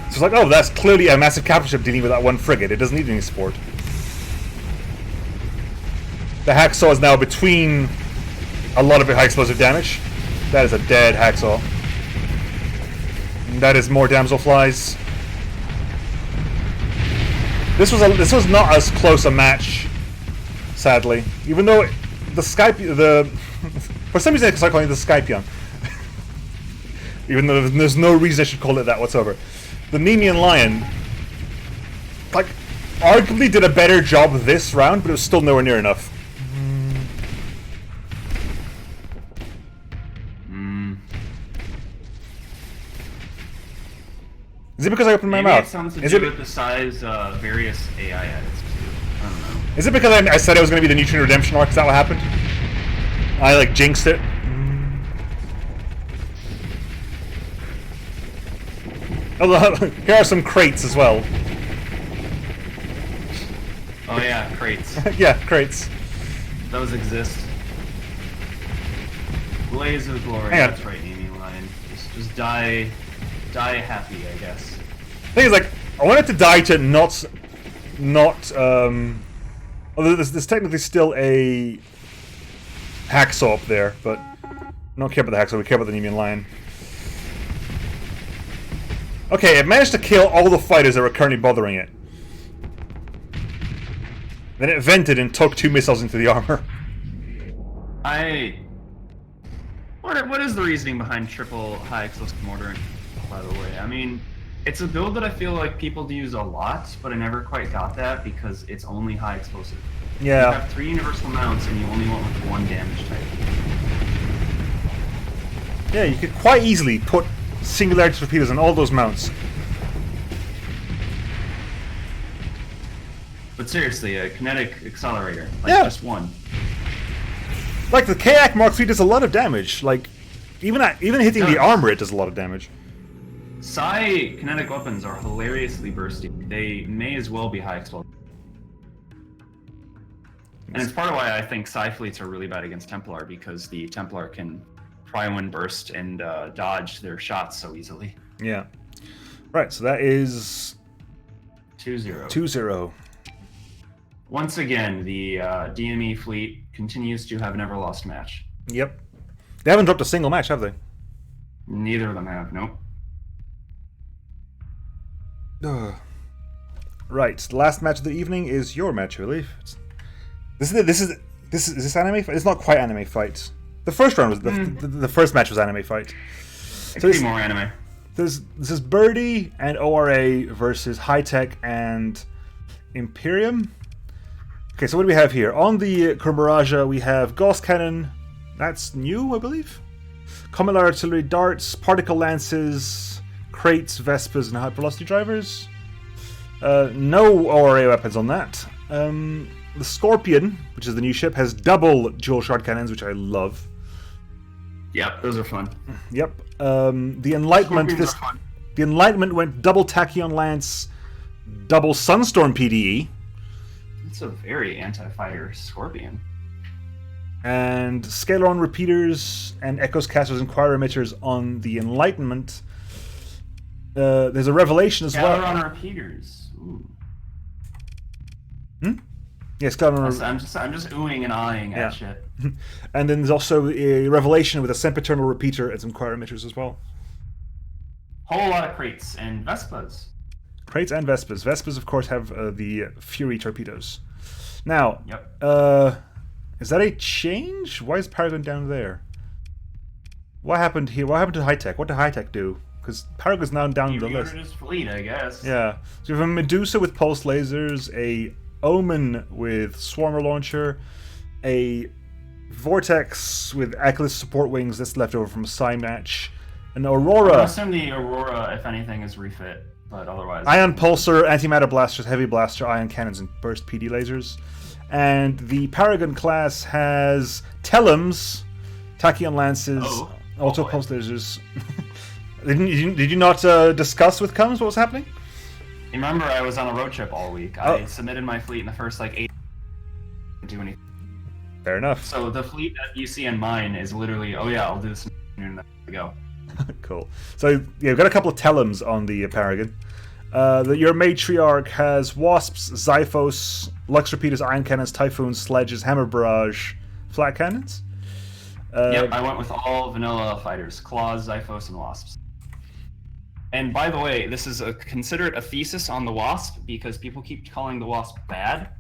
it's like, oh, that's clearly a massive capital ship dealing with that one frigate. It doesn't need any support. The Hacksaw is now between a lot of high explosive damage. That is a dead Hacksaw. And that is more damselflies. This was not as close a match, sadly. Even though for some reason I start calling it the Skypion. Even though there's no reason I should call it that whatsoever. The Nemean Lion, like, arguably did a better job this round, but it was still nowhere near enough. Is it because I opened my mouth? It sounds to do with the size various AI edits too. I don't know. Is it because I said it was going to be the Neutrino Redemption arc? Is that what happened? I like jinxed it. Here are some crates as well. Oh yeah, crates. Yeah, crates. Those exist. Blaze of glory. That's right, Nemean Lion. Just die happy, I guess. The thing is, like, I wanted to die to not. Although there's technically still a Hacksaw up there, but we don't care about the Hacksaw. We care about the Nemean Lion. Okay, it managed to kill all the fighters that were currently bothering it. Then it vented and took 2 missiles into the armor. What is the reasoning behind triple high explosive mortar, by the way? I mean, it's a build that I feel like people use a lot, but I never quite got that because it's only high explosive. Yeah. You have 3 universal mounts and you only want like 1 damage type. Yeah, you could quite easily put singularity torpedoes on all those mounts. But seriously, a kinetic accelerator, like just 1. Like the Kayak Mark III does a lot of damage. Like even hitting the armor, it does a lot of damage. Psi kinetic weapons are hilariously bursty. They may as well be high explosive. And it's part of why I think Psi fleets are really bad against Templar, because the Templar can pry-wind burst and dodge their shots so easily. Yeah. Right, so that is 2-0. 2-0. Once again, the DME fleet continues to have never lost a match. Yep. They haven't dropped a single match, have they? Neither of them have. Nope. Right. The last match of the evening is your match, I believe. Is this anime fight? It's not quite anime fight. The first round was the first match was anime fight. It could be more anime. This is Birdie and ORA versus High-Tech and Imperium. Okay, so what do we have here? On the Kurmaraja, we have Gauss Cannon. That's new, I believe. Comet Artillery, Darts, Particle Lances, Crates, Vespas, and Hypervelocity Drivers. No ORA weapons on that. The Scorpion, which is the new ship, has double dual shot cannons, which I love. Yep, those are fun. Yep. The Enlightenment. The Enlightenment went double Tachyon Lance, double Sunstorm PDE. It's a very anti-fighter Scorpion. And Scaleron repeaters and Echoes Casters and Choir emitters on the Enlightenment. There's a Revelation as well. Scaleron repeaters. Ooh. Yeah, Scaleron. I'm just oohing and eyeing at shit. And then there's also a Revelation with a Sempiternal repeater and some Choir emitters as well. Whole lot of crates and Vespas. Crates and Vespas. Vespas, of course, have the Fury torpedoes. Now, Yep. Is that a change? Why is Paragon down there? What happened here? What happened to High-Tech? What did High-Tech do? Because Paragon's now down the list. He his fleet, I guess. Yeah. So we have a Medusa with pulse lasers, a Omen with Swarmer launcher, a Vortex with Achilles support wings that's left over from a Psy match, an Aurora. I assume the Aurora, if anything, is refit, but otherwise. Ion Pulsar, Antimatter Blasters, Heavy Blaster, Ion Cannons, and Burst PD lasers. And the Paragon class has Telems, Tachyon Lances, Auto Pulse lasers. Did you not discuss with Cummins what was happening? Remember, I was on a road trip all week. I submitted my fleet in the first 8. Didn't do anything. Fair enough. So the fleet that you see in mine is literally, I'll do this and then we go. Cool. So yeah, we've got a couple of Telems on the Paragon. Your Matriarch has Wasps, Xiphos, Lux Repeaters, Iron Cannons, Typhoons, Sledges, Hammer Barrage, Flat Cannons. Yep, I went with all vanilla fighters, Claws, Xiphos, and Wasps. And by the way, this is consider it a thesis on the Wasp, because people keep calling the Wasp bad.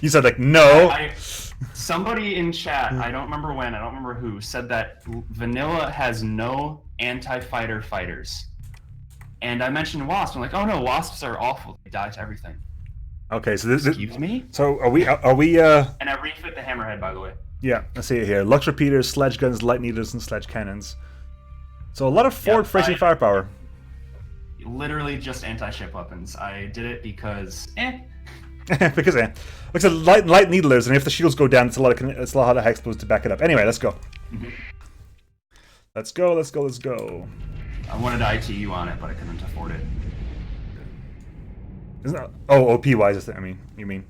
You said, no. Somebody in chat, I don't remember when, I don't remember who, said that vanilla has no anti-fighter fighters. And I mentioned Wasps. I'm like, oh no, Wasps are awful. They die to everything. Okay, so this. Excuse me? So are we? And I refit the Hammerhead, by the way. Yeah, I see it here. Lux Repeaters, Sledge Guns, Light Needles, and Sledge Cannons. So a lot of forward-facing firepower. Literally just anti-ship weapons. I did it because, Because like I said, light needlers, and if the shields go down, it's a lot of explodes to back it up. Anyway, let's go. Mm-hmm. Let's go. I wanted ITU on it, but I couldn't afford it. Isn't that, OP wise? You mean?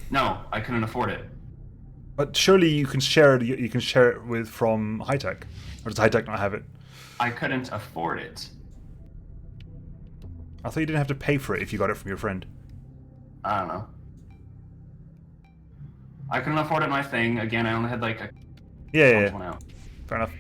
No, I couldn't afford it. But surely you can share it. You can share it with from High-Tech, or does High-Tech not have it? I couldn't afford it. I thought you didn't have to pay for it if you got it from your friend. I don't know. I couldn't afford it. My thing again. I only had a one out. Fair enough.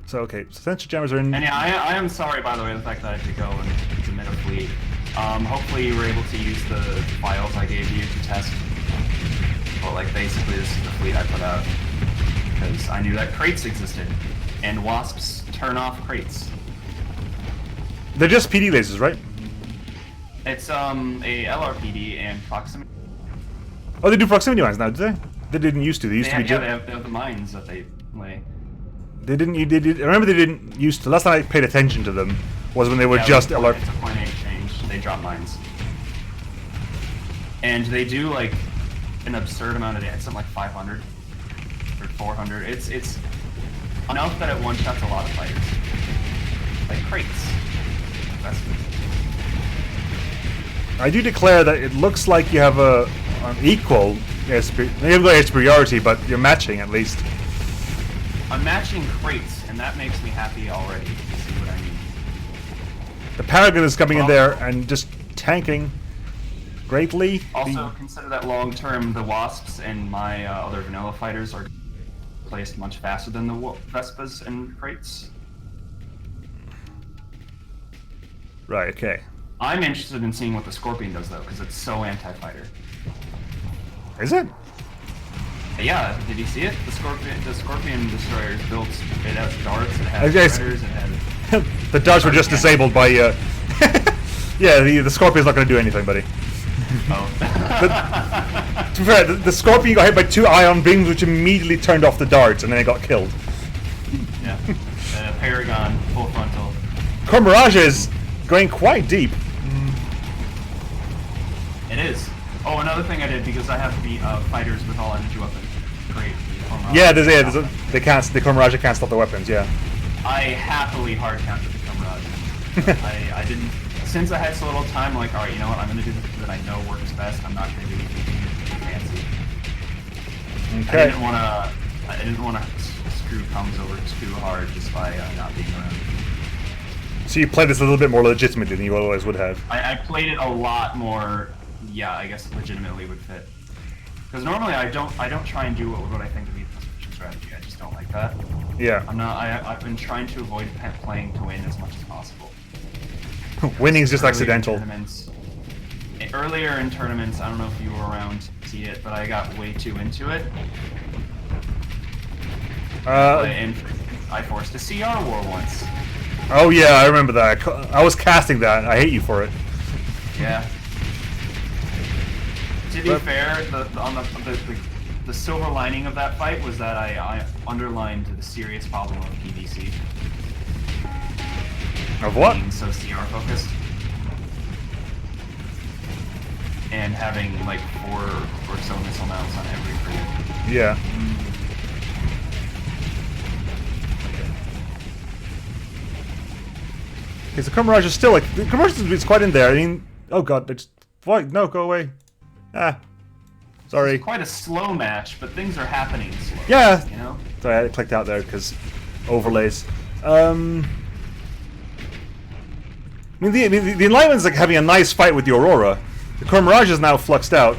So okay, Sensor Jammers are in. And yeah, I am sorry, by the way, the fact that I had to go and submit a fleet. Hopefully you were able to use the files I gave you to test. Well, basically this is the fleet I put out. Because I knew that crates existed. And Wasps turn off crates. They're just PD lasers, right? It's a LRPD and proximity. Oh, they do proximity mines now, do they? They didn't used to. They used to be. Yeah, they have the mines that they lay. They didn't. I remember they didn't used to. Last time I paid attention to them was when they were just LRPD. It's a 0.8 change. They drop mines. And they do an absurd amount of damage, something like 500 or 400. It's enough that it one-shots a lot of fighters. Like crates. That's I do declare that it looks like you have an equal air superiority, but you're matching at least. I'm matching crates, and that makes me happy already. You see what I mean? The Paragon is coming in there and just tanking greatly. Also, consider that long term, the Wasps and my other vanilla fighters are placed much faster than the Vespas and Kraits. Right, okay. I'm interested in seeing what the Scorpion does, though, because it's so anti-fighter. Is it? Yeah, did you see it? The Scorpion Destroyer is built, it has darts, it has Okay. shredders, it has... The darts were just disabled by, yeah, the Scorpion's not going to do anything, buddy. Oh. To be fair, the Scorpion got hit by 2 ion beams, which immediately turned off the darts, and then it got killed. Yeah. Paragon, full frontal. Cormoraja is going quite deep. It is. Oh, another thing I did, because I have the fighters with all energy weapons. Great. Yeah, the Cormoraja can't stop the weapons, yeah. I happily hard countered the Cormoraja. I didn't... Since I had so little time, I'm like, alright, you know what, I'm going to do the thing that I know works best. I'm not going to do anything fancy. Okay. I didn't want to screw comms over too hard just by not being around. So you played this a little bit more legitimate than you otherwise would have. I played it a lot more, yeah, I guess legitimately would fit. Because normally I don't try and do what I think would be the switching strategy. I just don't like that. Yeah. I've been trying to avoid playing to win as much as possible. Winning's just accidental. Earlier in tournaments, I don't know if you were around to see it, but I got way too into it. And I forced a CR war once. Oh yeah, I remember that. I was casting that. I hate you for it. Yeah. To be fair, the silver lining of that fight was that I underlined the serious problem of PvC. Of what? Being so CR focused. And having like 4 or so missile mounts on every frigate. Yeah. Okay, so Cormoraja is still like... The Cormoraja is quite in there. I mean... Oh god, it's... What? No, go away. Ah. Sorry. It's quite a slow match, but things are happening slow. Yeah. You know? Sorry, I clicked out there because overlays. I mean, the Enlightenment's like having a nice fight with the Aurora. The Cormoraja is now fluxed out.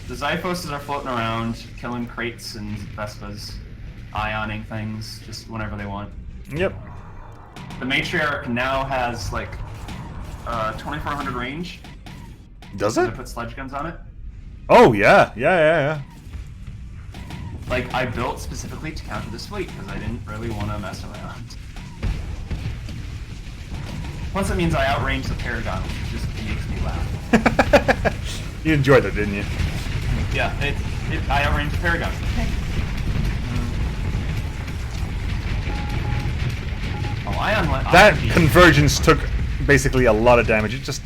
The Xiphoses are floating around, killing Kraits and Vespas, ioning things just whenever they want. Yep. The Matriarch now has like 2400 range. Does I it? put sledge guns on it. Oh yeah, yeah. Like I built specifically to counter this fleet because I didn't really want to mess around. Plus, it means I outrange the Paragon, which just makes me laugh. You enjoyed it, didn't you? Yeah, I outranged the Paragon. Oh, that convergence took basically a lot of damage. It just...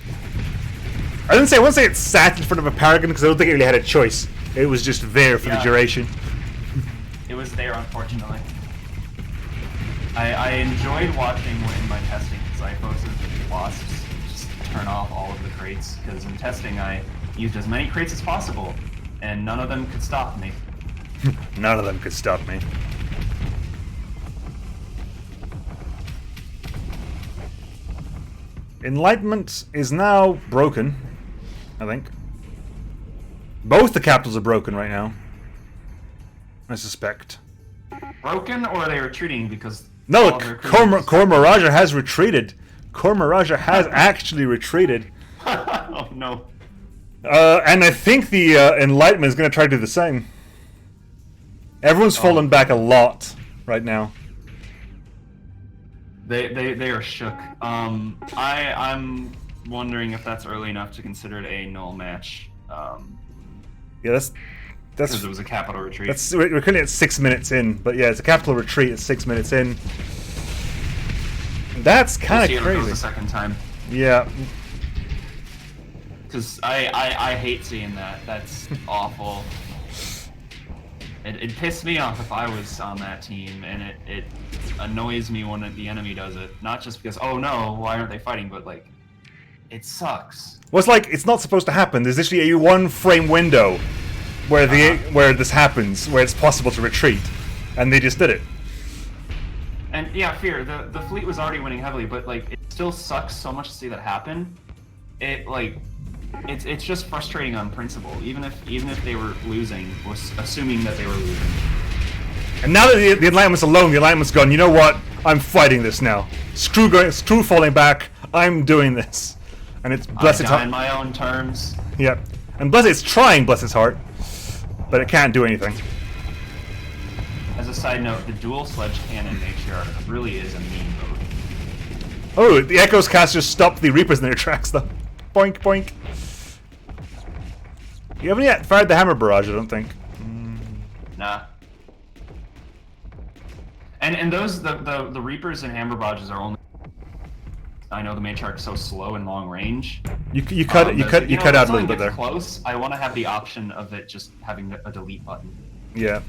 I wouldn't say it sat in front of a Paragon because I don't think it really had a choice. It was just there for the duration. It was there, unfortunately. I enjoyed watching in my testing Xiphoses and Wasps just turn off all of the crates, because in testing I used as many crates as possible, and none of them could stop me. None of them could stop me. Enlightenment is now broken, I think. Both the capitals are broken right now, I suspect. Broken, or are they retreating because... No, Cormoraja has retreated. Cormoraja has actually retreated. Oh no. And I think the Enlightenment is going to try to do the same. Everyone's fallen back a lot right now. They are shook. I'm wondering if that's early enough to consider it a null match. Yeah, that's because it was a capital retreat. We're currently at 6 minutes in, but yeah, it's a capital retreat at 6 minutes in. That's kind of crazy. The second time. Yeah. Because I hate seeing that. That's awful. It pissed me off if I was on that team, and it annoys me when the enemy does it. Not just because, oh no, why aren't they fighting, but like, it sucks. Well, it's like, it's not supposed to happen. There's literally a 1 frame window where where this happens, where it's possible to retreat, and they just did it. And yeah, fear. The fleet was already winning heavily, but like, it still still sucks so much to see that happen. It's just frustrating on principle. Even if they were losing, was assuming that they were losing. And now that the Enlightenment's alone, the Enlightenment's gone, you know what? I'm fighting this now. Screw falling back. I'm doing this. And it's bless its heart. On my own terms. Yep. And bless it's trying, bless its heart. But it can't do anything. As a side note, the dual sledge cannon matriarch really is a mean mode. Oh, the Echo's cast just stopped the Reapers in their tracks though. Boink, boink. You haven't yet fired the hammer barrage, I don't think. Nah. And those the Reapers and hammer barrages are only. I know the matriarch's so slow in long range. You cut out a little bit there. Close. I want to have the option of it just having a delete button. Yeah.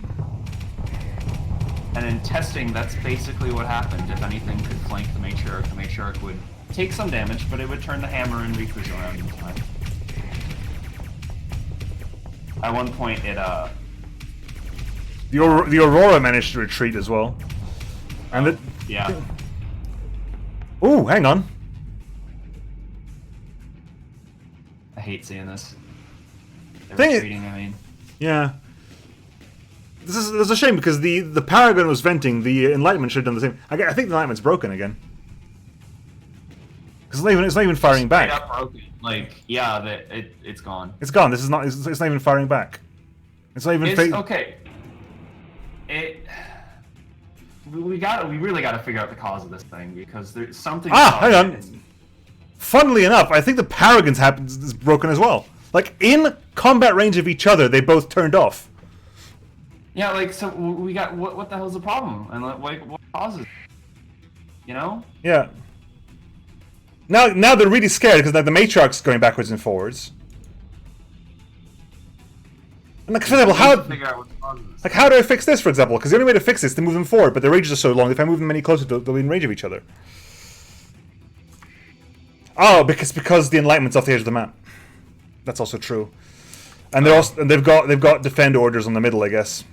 And in testing, that's basically what happened. If anything could flank the matriarch would take some damage, but it would turn the hammer and Reapers around in time. At one point, it The Aurora managed to retreat as well. And yeah. Ooh, hang on. I hate seeing this. They're retreating, I mean. Yeah. This is a shame because the Paragon was venting. The Enlightenment should have done the same. I think the Enlightenment's broken again. Because it's not even firing back. Straight up broken. Like, yeah, it's gone. It's gone. This is not. It's not even firing back. It's not even. Okay. We really gotta figure out the cause of this thing because there's something. Hang on. Funnily enough, I think the Paragon's is broken as well. Like in combat range of each other, they both turned off. Yeah, like so we got what the hell's the problem and like what causes it? You know? Yeah. Now they're really scared because the matriarch's going backwards and forwards. And like, for example, how do I fix this, for example? Because the only way to fix this is to move them forward, but their ranges are so long, if I move them any closer, they'll be in range of each other. Oh, because the Enlightenment's off the edge of the map. That's also true. And they've got defend orders on the middle, I guess.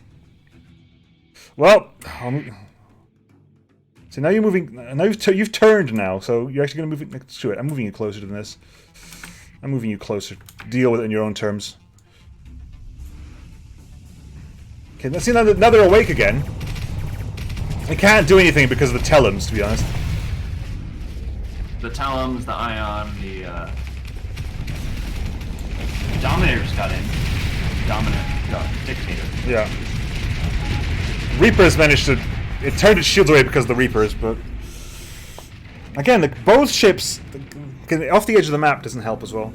Well, so now you're moving. Now you've turned now, so you're actually going to move it next to it. I'm moving you closer than this. I'm moving you closer. Deal with it in your own terms. Okay, let's see, now they're awake again. They can't do anything because of the Telums, to be honest. The Telums, the Ion, the Dominators got in. Dictator. Yeah. Reapers managed to... It turned its shields away because of the Reapers, but... Again, both ships off the edge of the map doesn't help as well.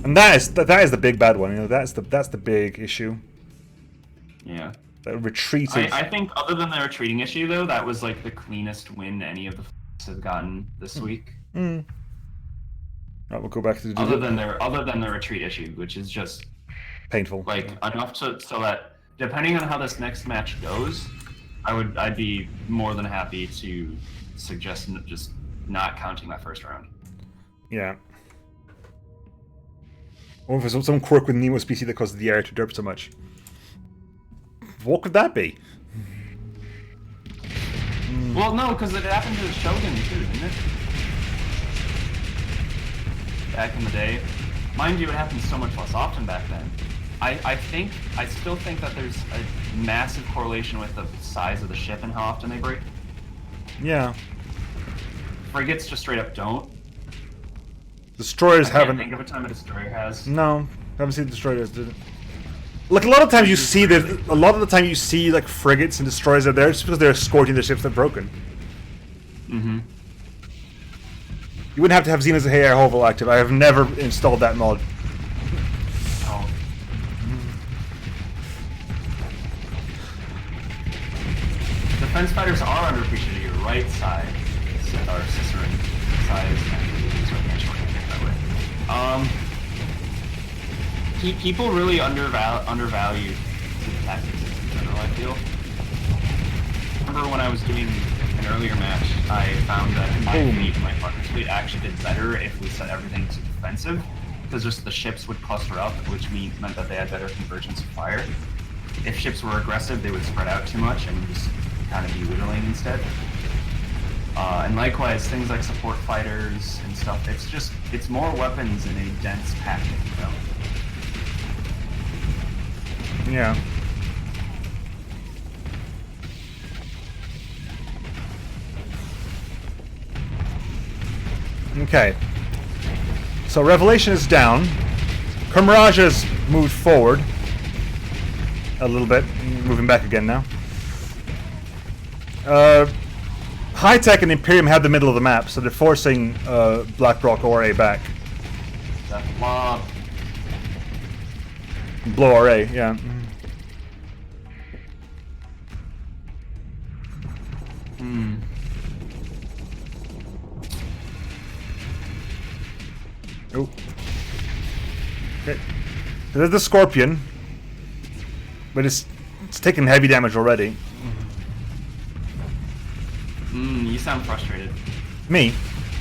And that is the big bad one, you know, that's the big issue. Yeah. That retreated. I think other than the retreating issue though, that was like the cleanest win any of the have gotten this week. Right, we'll go back to the other than the retreat issue, which is just painful. Like enough so that depending on how this next match goes, I'd be more than happy to suggest just not counting that first round. Yeah. Or if there's some quirk with Nemo's PC that causes the air to derp so much. What could that be? Well, no, because it happened to the Shogun too, didn't it? Back in the day. Mind you, it happened so much less often back then. I still think that there's a massive correlation with the size of the ship and how often they break. Yeah. Frigates just straight up don't. Destroyers haven't... I can't think of a time a destroyer has. No, haven't seen destroyers, did it? Like a lot of times you see that. A lot of the time you see like frigates and destroyers are there just because they're escorting the ships that are broken. Mm-hmm. You wouldn't have to have Xena's Hey Air Hovel active. I have never installed that mod. Oh. Defense fighters are underappreciated. Your right side, or Cicerone side, so I can't shortcut it that way. People really undervalue the tactics in general, I feel. I remember when I was doing an earlier match, I found that my fleet and my partner's fleet actually did better if we set everything to defensive, because just the ships would cluster up, which meant that they had better convergence of fire. If ships were aggressive, they would spread out too much and just kind of be whittling instead. And likewise, things like support fighters and stuff, it's more weapons in a dense packet, you know? Yeah. Okay. So Revelation is down. Mirage has moved forward a little bit, moving back again now. High Tech and Imperium have the middle of the map, so they're forcing Blackrock RA back. That blob. Blow RA, yeah. Oh. Okay. There's the Scorpion, but it's taking heavy damage already. You sound frustrated. Me?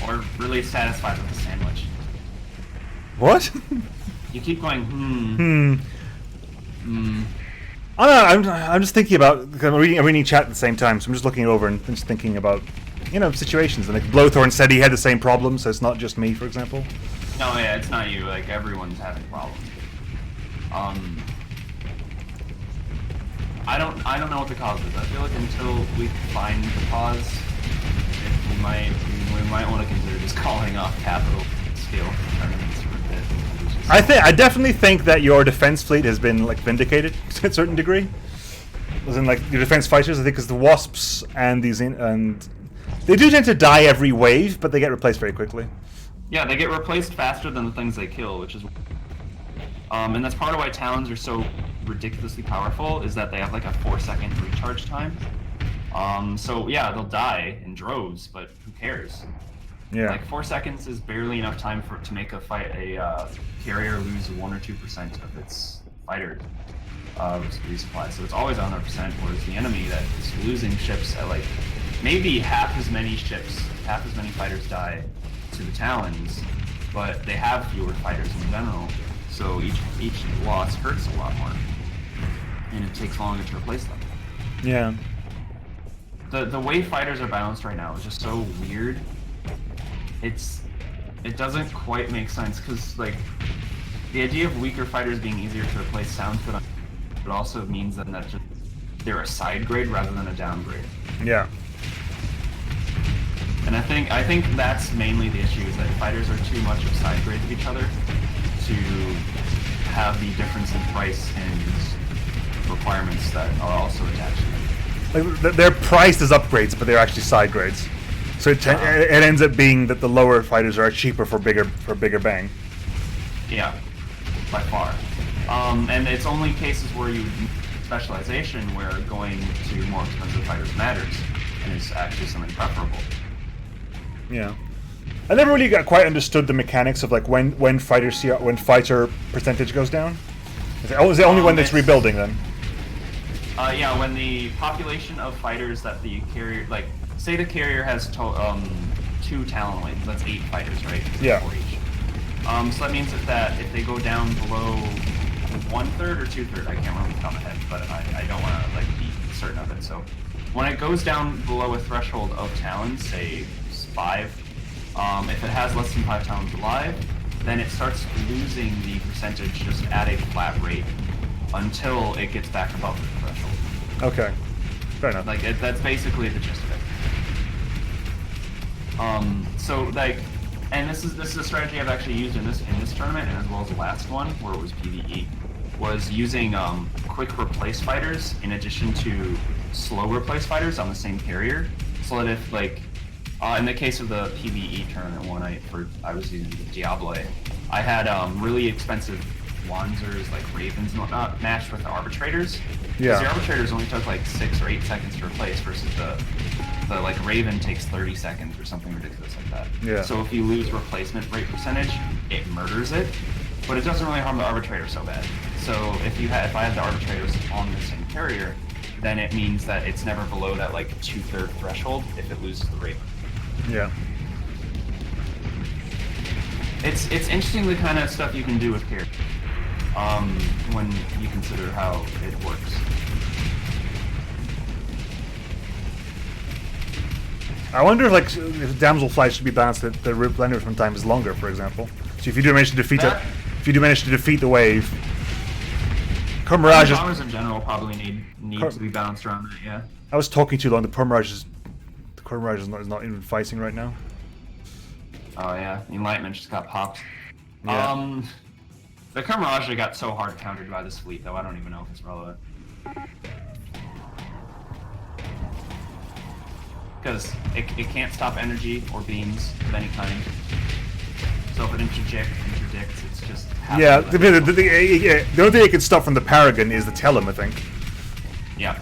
Or really satisfied with the sandwich. What? You keep going, I don't know, I'm just thinking about, because I'm reading chat at the same time, so I'm just looking over and just thinking about, you know, situations. And like Blowthorn said he had the same problem, so it's not just me, for example. No, yeah, it's not you. Like, everyone's having problems. I don't know what the cause is. I feel like until we find the cause, we might want to consider just calling off capital scale tournaments for a bit. I definitely think that your defense fleet has been like vindicated to a certain degree. As in, like, your defense fighters, I think, because the Wasps and and they do tend to die every wave, but they get replaced very quickly. Yeah, they get replaced faster than the things they kill, which is... and that's part of why Talons are so ridiculously powerful, is that they have like a 4-second recharge time. So yeah, they'll die in droves, but who cares? Yeah. Like 4 seconds is barely enough time to make a carrier lose 1 or 2% of its fighter resupply. So it's always 100%, whereas the enemy that is losing ships at like maybe half as many fighters die to the Talons, but they have fewer fighters in general, so each loss hurts a lot more, and it takes longer to replace them. Yeah. The way fighters are balanced right now is just so weird. It doesn't quite make sense, because like the idea of weaker fighters being easier to replace sounds good, but also means that they're a side grade rather than a downgrade. Yeah. And I think that's mainly the issue, is that fighters are too much of side grades of each other to have the difference in price and requirements that are also attached to them. Like, they're priced as upgrades, but they're actually side grades. So it ends up being that the lower fighters are cheaper for bigger bang. Yeah, by far. And it's only cases where you need specialization where going to more expensive fighters matters and is actually something preferable. Yeah, I never really quite understood the mechanics of like when fighter percentage goes down. Is it only when it's rebuilding then? Yeah, when the population of fighters that the carrier, like, say the carrier has 2 Talon lanes, that's 8 fighters, right? Yeah. 4 each. So that means that if they go down below 1/3 or 2/3, I can't remember off the top of my head, but I don't want to like be certain of it. So when it goes down below a threshold of Talons, say 5, if it has less than 5 Talons alive, then it starts losing the percentage just at a flat rate until it gets back above the threshold. Okay, fair enough. Like that's basically the gist of it. So like, and this is a strategy I've actually used in this tournament, and as well as the last one where it was PvE, was using quick replace fighters in addition to slow replace fighters on the same carrier, so that if like in the case of the PvE tournament one, I was using Diablo. I had really expensive Wanzers, like Ravens and whatnot, matched with the Arbitrators. Yeah. The Arbitrators only took like 6 or 8 seconds to replace, versus the like Raven takes 30 seconds or something ridiculous like that. Yeah. So if you lose replacement rate percentage, it murders it, but it doesn't really harm the Arbitrator so bad. So if I have the Arbitrators on the same carrier, then it means that it's never below that like 2/3 threshold if it loses the Raven. Yeah. It's interesting the kind of stuff you can do with carrier. When you consider how it works. I wonder if Damsel Flight should be balanced that the replenishment time is longer, for example. So if you do manage to defeat the wave, Mirage bombers in general probably need to be balanced around that. Yeah. I was talking too long. The Mirage is not even fighting right now. Oh yeah, Enlightenment just got popped. Yeah. The Mirage got so hard countered by this fleet, though. I don't even know if it's relevant. Because it can't stop energy or beams of any kind. So if it interdicts, it's just... Yeah, the only thing it can stop from the Paragon is the Telem, I think. Yeah.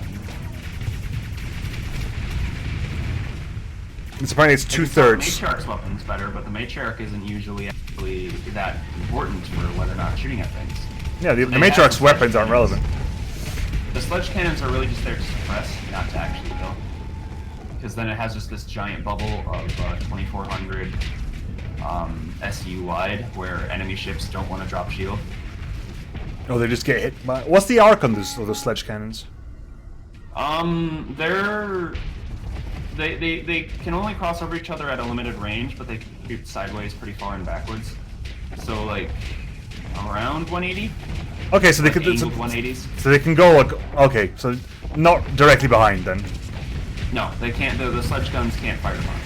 It's apparently it's 2/3. Matriarch's weapon's better, but the Matriarch isn't usually actually that important for whether or not shooting at things. Yeah, the Matriarch's weapons aren't relevant. The sledge cannons are really just there to suppress, not to actually kill. Because then it has just this giant bubble of 2,400 SU wide, where enemy ships don't want to drop shield. Oh, they just get hit by... What's the arc on those sledge cannons? They can only cross over each other at a limited range, but they can shoot sideways pretty far and backwards. So like around 180. Okay, so they like could 180s. So they can go like okay, so not directly behind then. No, they can't. The sledge guns can't fire behind.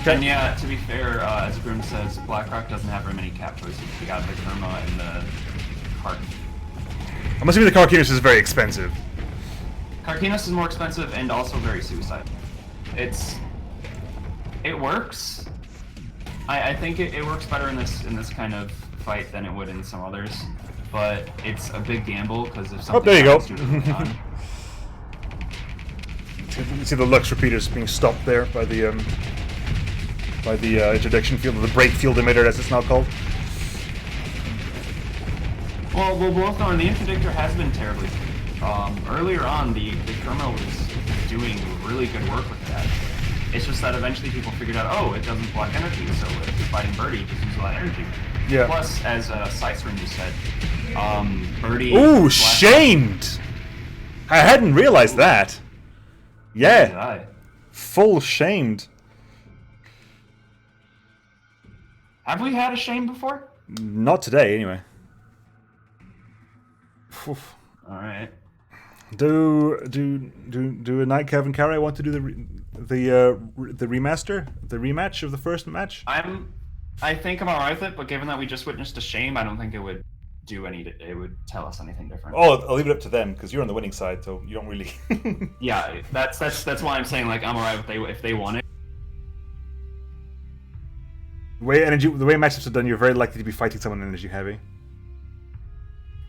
Okay. And yeah, to be fair, as Grim says, BlackRock doesn't have very many cap choices. We got the Kerma and the Kark. I'm assuming the Carcinus is very expensive. Carcinus is more expensive and also very suicidal. It works. I think it works better in this kind of fight than it would in some others, but it's a big gamble because if something there you go. You see the Lux repeaters being stopped there by the interdiction field, or the brake field emitter as it's now called. Well, both know, and the interdictor has been terribly. Earlier on, the Kerma was doing really good work with that. It's just that eventually people figured out, oh, it doesn't block energy, so if you're fighting Birdie, just use a lot of energy. Yeah. Plus, as Cicerin you said, Birdie... Ooh, shamed! I hadn't realized that. Yeah. Full shamed. Have we had a shame before? Not today, anyway. Alright. Do a Night Kevin Carey want to do the remaster, the rematch of the first match? I think I'm alright with it, but given that we just witnessed a shame, I don't think it would it would tell us anything different. Oh, I'll leave it up to them because you're on the winning side, so you don't really. Yeah, that's why I'm saying like I'm alright if they want it. The way matchups are done, you're very likely to be fighting someone energy heavy.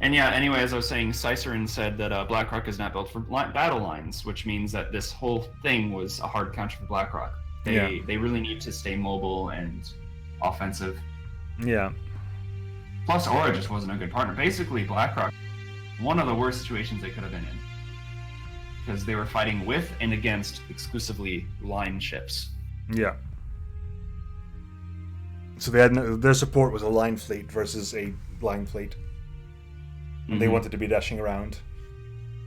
And yeah, anyway, as I was saying, Cicerin said that BlackRock is not built for battle lines, which means that this whole thing was a hard counter for BlackRock. They really need to stay mobile and offensive. Yeah. Plus, Aura just wasn't a good partner. Basically, BlackRock, one of the worst situations they could have been in. Because they were fighting with and against exclusively line ships. Yeah. So they had their support was a line fleet versus a line fleet. And they wanted to be dashing around.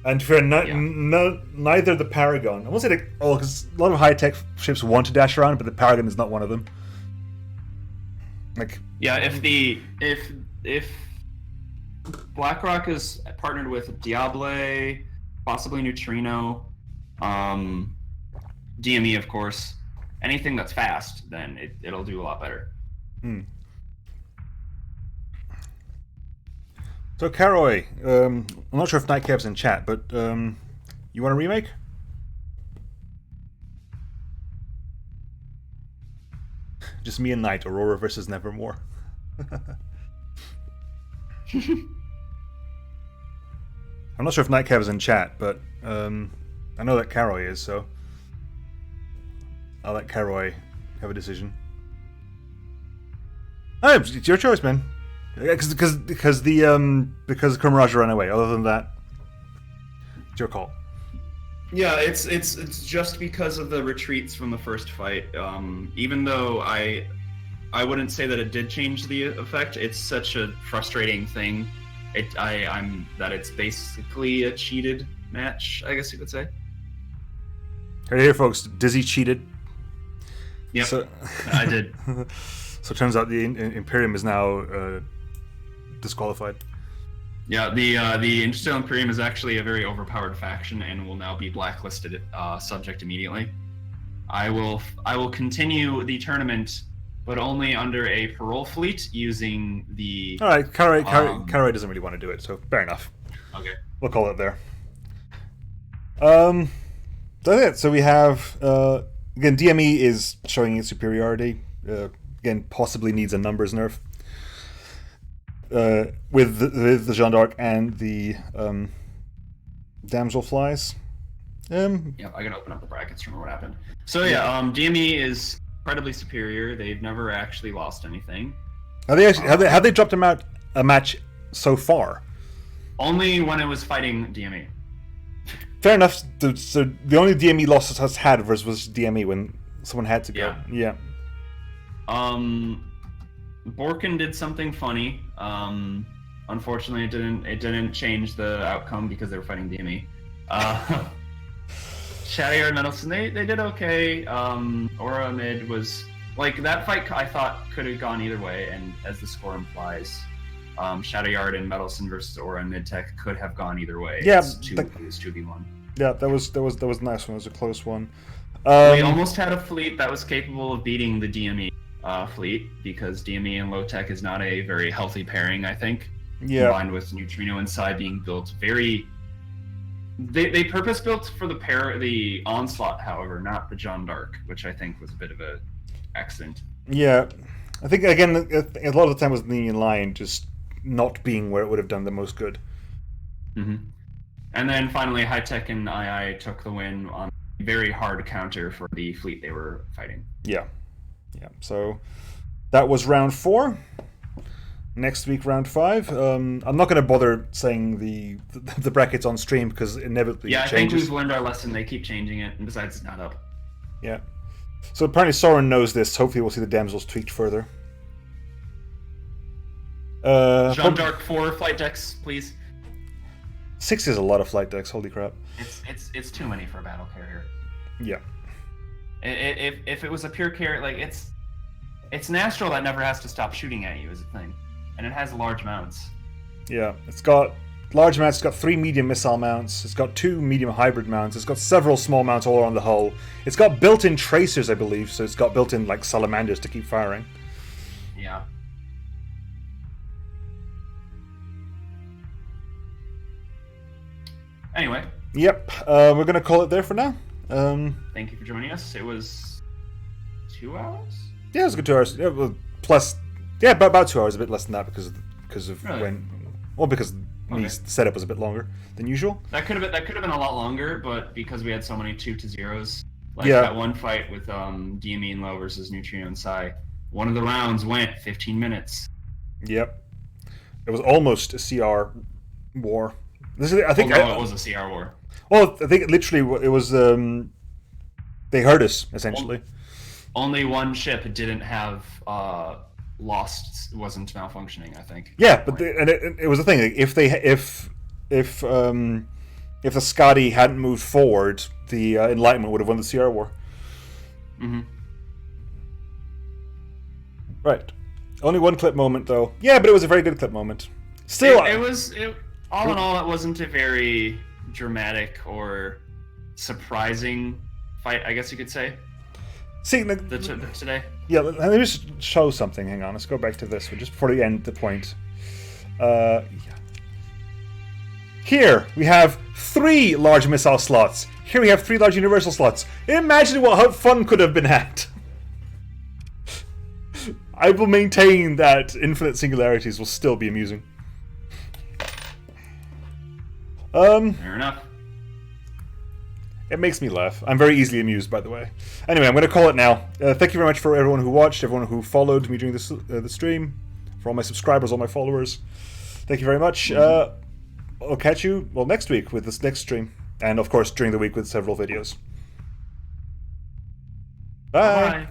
And for neither the Paragon, I won't say because a lot of high-tech ships want to dash around, but the Paragon is not one of them. Like, yeah, if BlackRock is partnered with Diable, possibly Neutrino, DME of course, anything that's fast, then it'll do a lot better. So Karoy, I'm not sure if Nightcap's in chat, but you want a remake? Just me and Knight, Aurora versus Nevermore. I'm not sure if Nightcap is in chat, but I know that Karoy is, so I'll let Karoy have a decision. Oh, it's your choice, man. Because Kurmaraja ran away. Other than that, it's your call. Yeah, it's just because of the retreats from the first fight. Even though I wouldn't say that it did change the effect. It's such a frustrating thing it's basically a cheated match, I guess you could say. Here, folks. Dizzy cheated. Yep, So, I did. So it turns out the Imperium is now disqualified. Yeah, the Interstellar Imperium is actually a very overpowered faction and will now be blacklisted subject immediately. I will continue the tournament, but only under a parole fleet using the. All right, Karai doesn't really want to do it, so fair enough. Okay. We'll call it there. That's it. So we have again, DME is showing its superiority. Again, possibly needs a numbers nerf. With the Jeanne d'Arc and the Damselflies. Yeah, I gotta open up the brackets from what happened. So yeah, DME is incredibly superior. They've never actually lost anything. Have they dropped them out a match so far? Only when it was fighting DME. Fair enough. So the only DME loss it has had was DME when someone had to go. Yeah. Borkin did something funny. Unfortunately, it didn't change the outcome because they were fighting DME. Shadowyard and Medelson, they did okay. Aura Mid was like that fight. I thought could have gone either way, and as the score implies, Shadowyard and Medelson versus Aura and Midtech could have gone either way. Yeah, it was 2v1. Yeah, that was a nice one. It was a close one. We almost had a fleet that was capable of beating the DME fleet because DME and low tech is not a very healthy pairing, I think. Yeah. Combined with Neutrino inside being built very. They purpose built for the onslaught, however, not the Jeanne d'Arc, which I think was a bit of a accident. Yeah, I think again a lot of the time was the Union Line just not being where it would have done the most good. Mm-hmm. And then finally, High Tech and II took the win on a very hard counter for the fleet they were fighting. Yeah. So that was round 4. Next week, round 5. I'm not going to bother saying the brackets on stream because inevitably it changes. I think we've learned our lesson. They keep changing it, and besides, it's not up. Yeah. So apparently Soren knows this. Hopefully we'll see the damsels tweaked further. Jeanne d'Arc 4 flight decks, please. 6 is a lot of flight decks. Holy crap. It's too many for a battle carrier. Yeah. If it was a pure carrier, like it's an Astral that never has to stop shooting at you is a thing, and it has large mounts. Yeah, it's got large mounts. It's got 3 medium missile mounts. It's got 2 medium hybrid mounts. It's got several small mounts all around the hull. It's got built-in tracers, I believe. So it's got built-in like salamanders to keep firing. Yeah. Anyway. Yep. We're gonna call it there for now. Thank you for joining us. It was 2 hours. Yeah, it was a good 2 hours. Yeah, well, plus, about 2 hours, a bit less than that because of really? because the setup was a bit longer than usual. That could have been a lot longer, but because we had so many 2-0s, like Yeah. that one fight with DME and Low versus Neutrino and Psy, one of the rounds went 15 minutes. Yep. It was almost a CR war. I think it was a CR war. Well, I think literally it was. They heard us essentially. Only one ship didn't have lost, wasn't malfunctioning. I think. Yeah, but it was the thing. Like, if the Scotty hadn't moved forward, the Enlightenment would have won the CR war. Mm-hmm. Right. Only one clip moment though. Yeah, but it was a very good clip moment. Still, all in all, it wasn't a very dramatic or surprising fight, I guess you could say. See, today. Yeah, let me just show something. Hang on, let's go back to this one just before we end the point. Here we have 3 large missile slots. Here we have 3 large universal slots. Imagine what fun could have been had. I will maintain that infinite singularities will still be amusing. Fair enough. It makes me laugh. I'm very easily amused, by the way. Anyway, I'm going to call it now. Thank you very much for everyone who watched, everyone who followed me during the stream, for all my subscribers, all my followers. Thank you very much. I'll catch you, next week with this next stream. And, of course, during the week with several videos. Bye! Bye.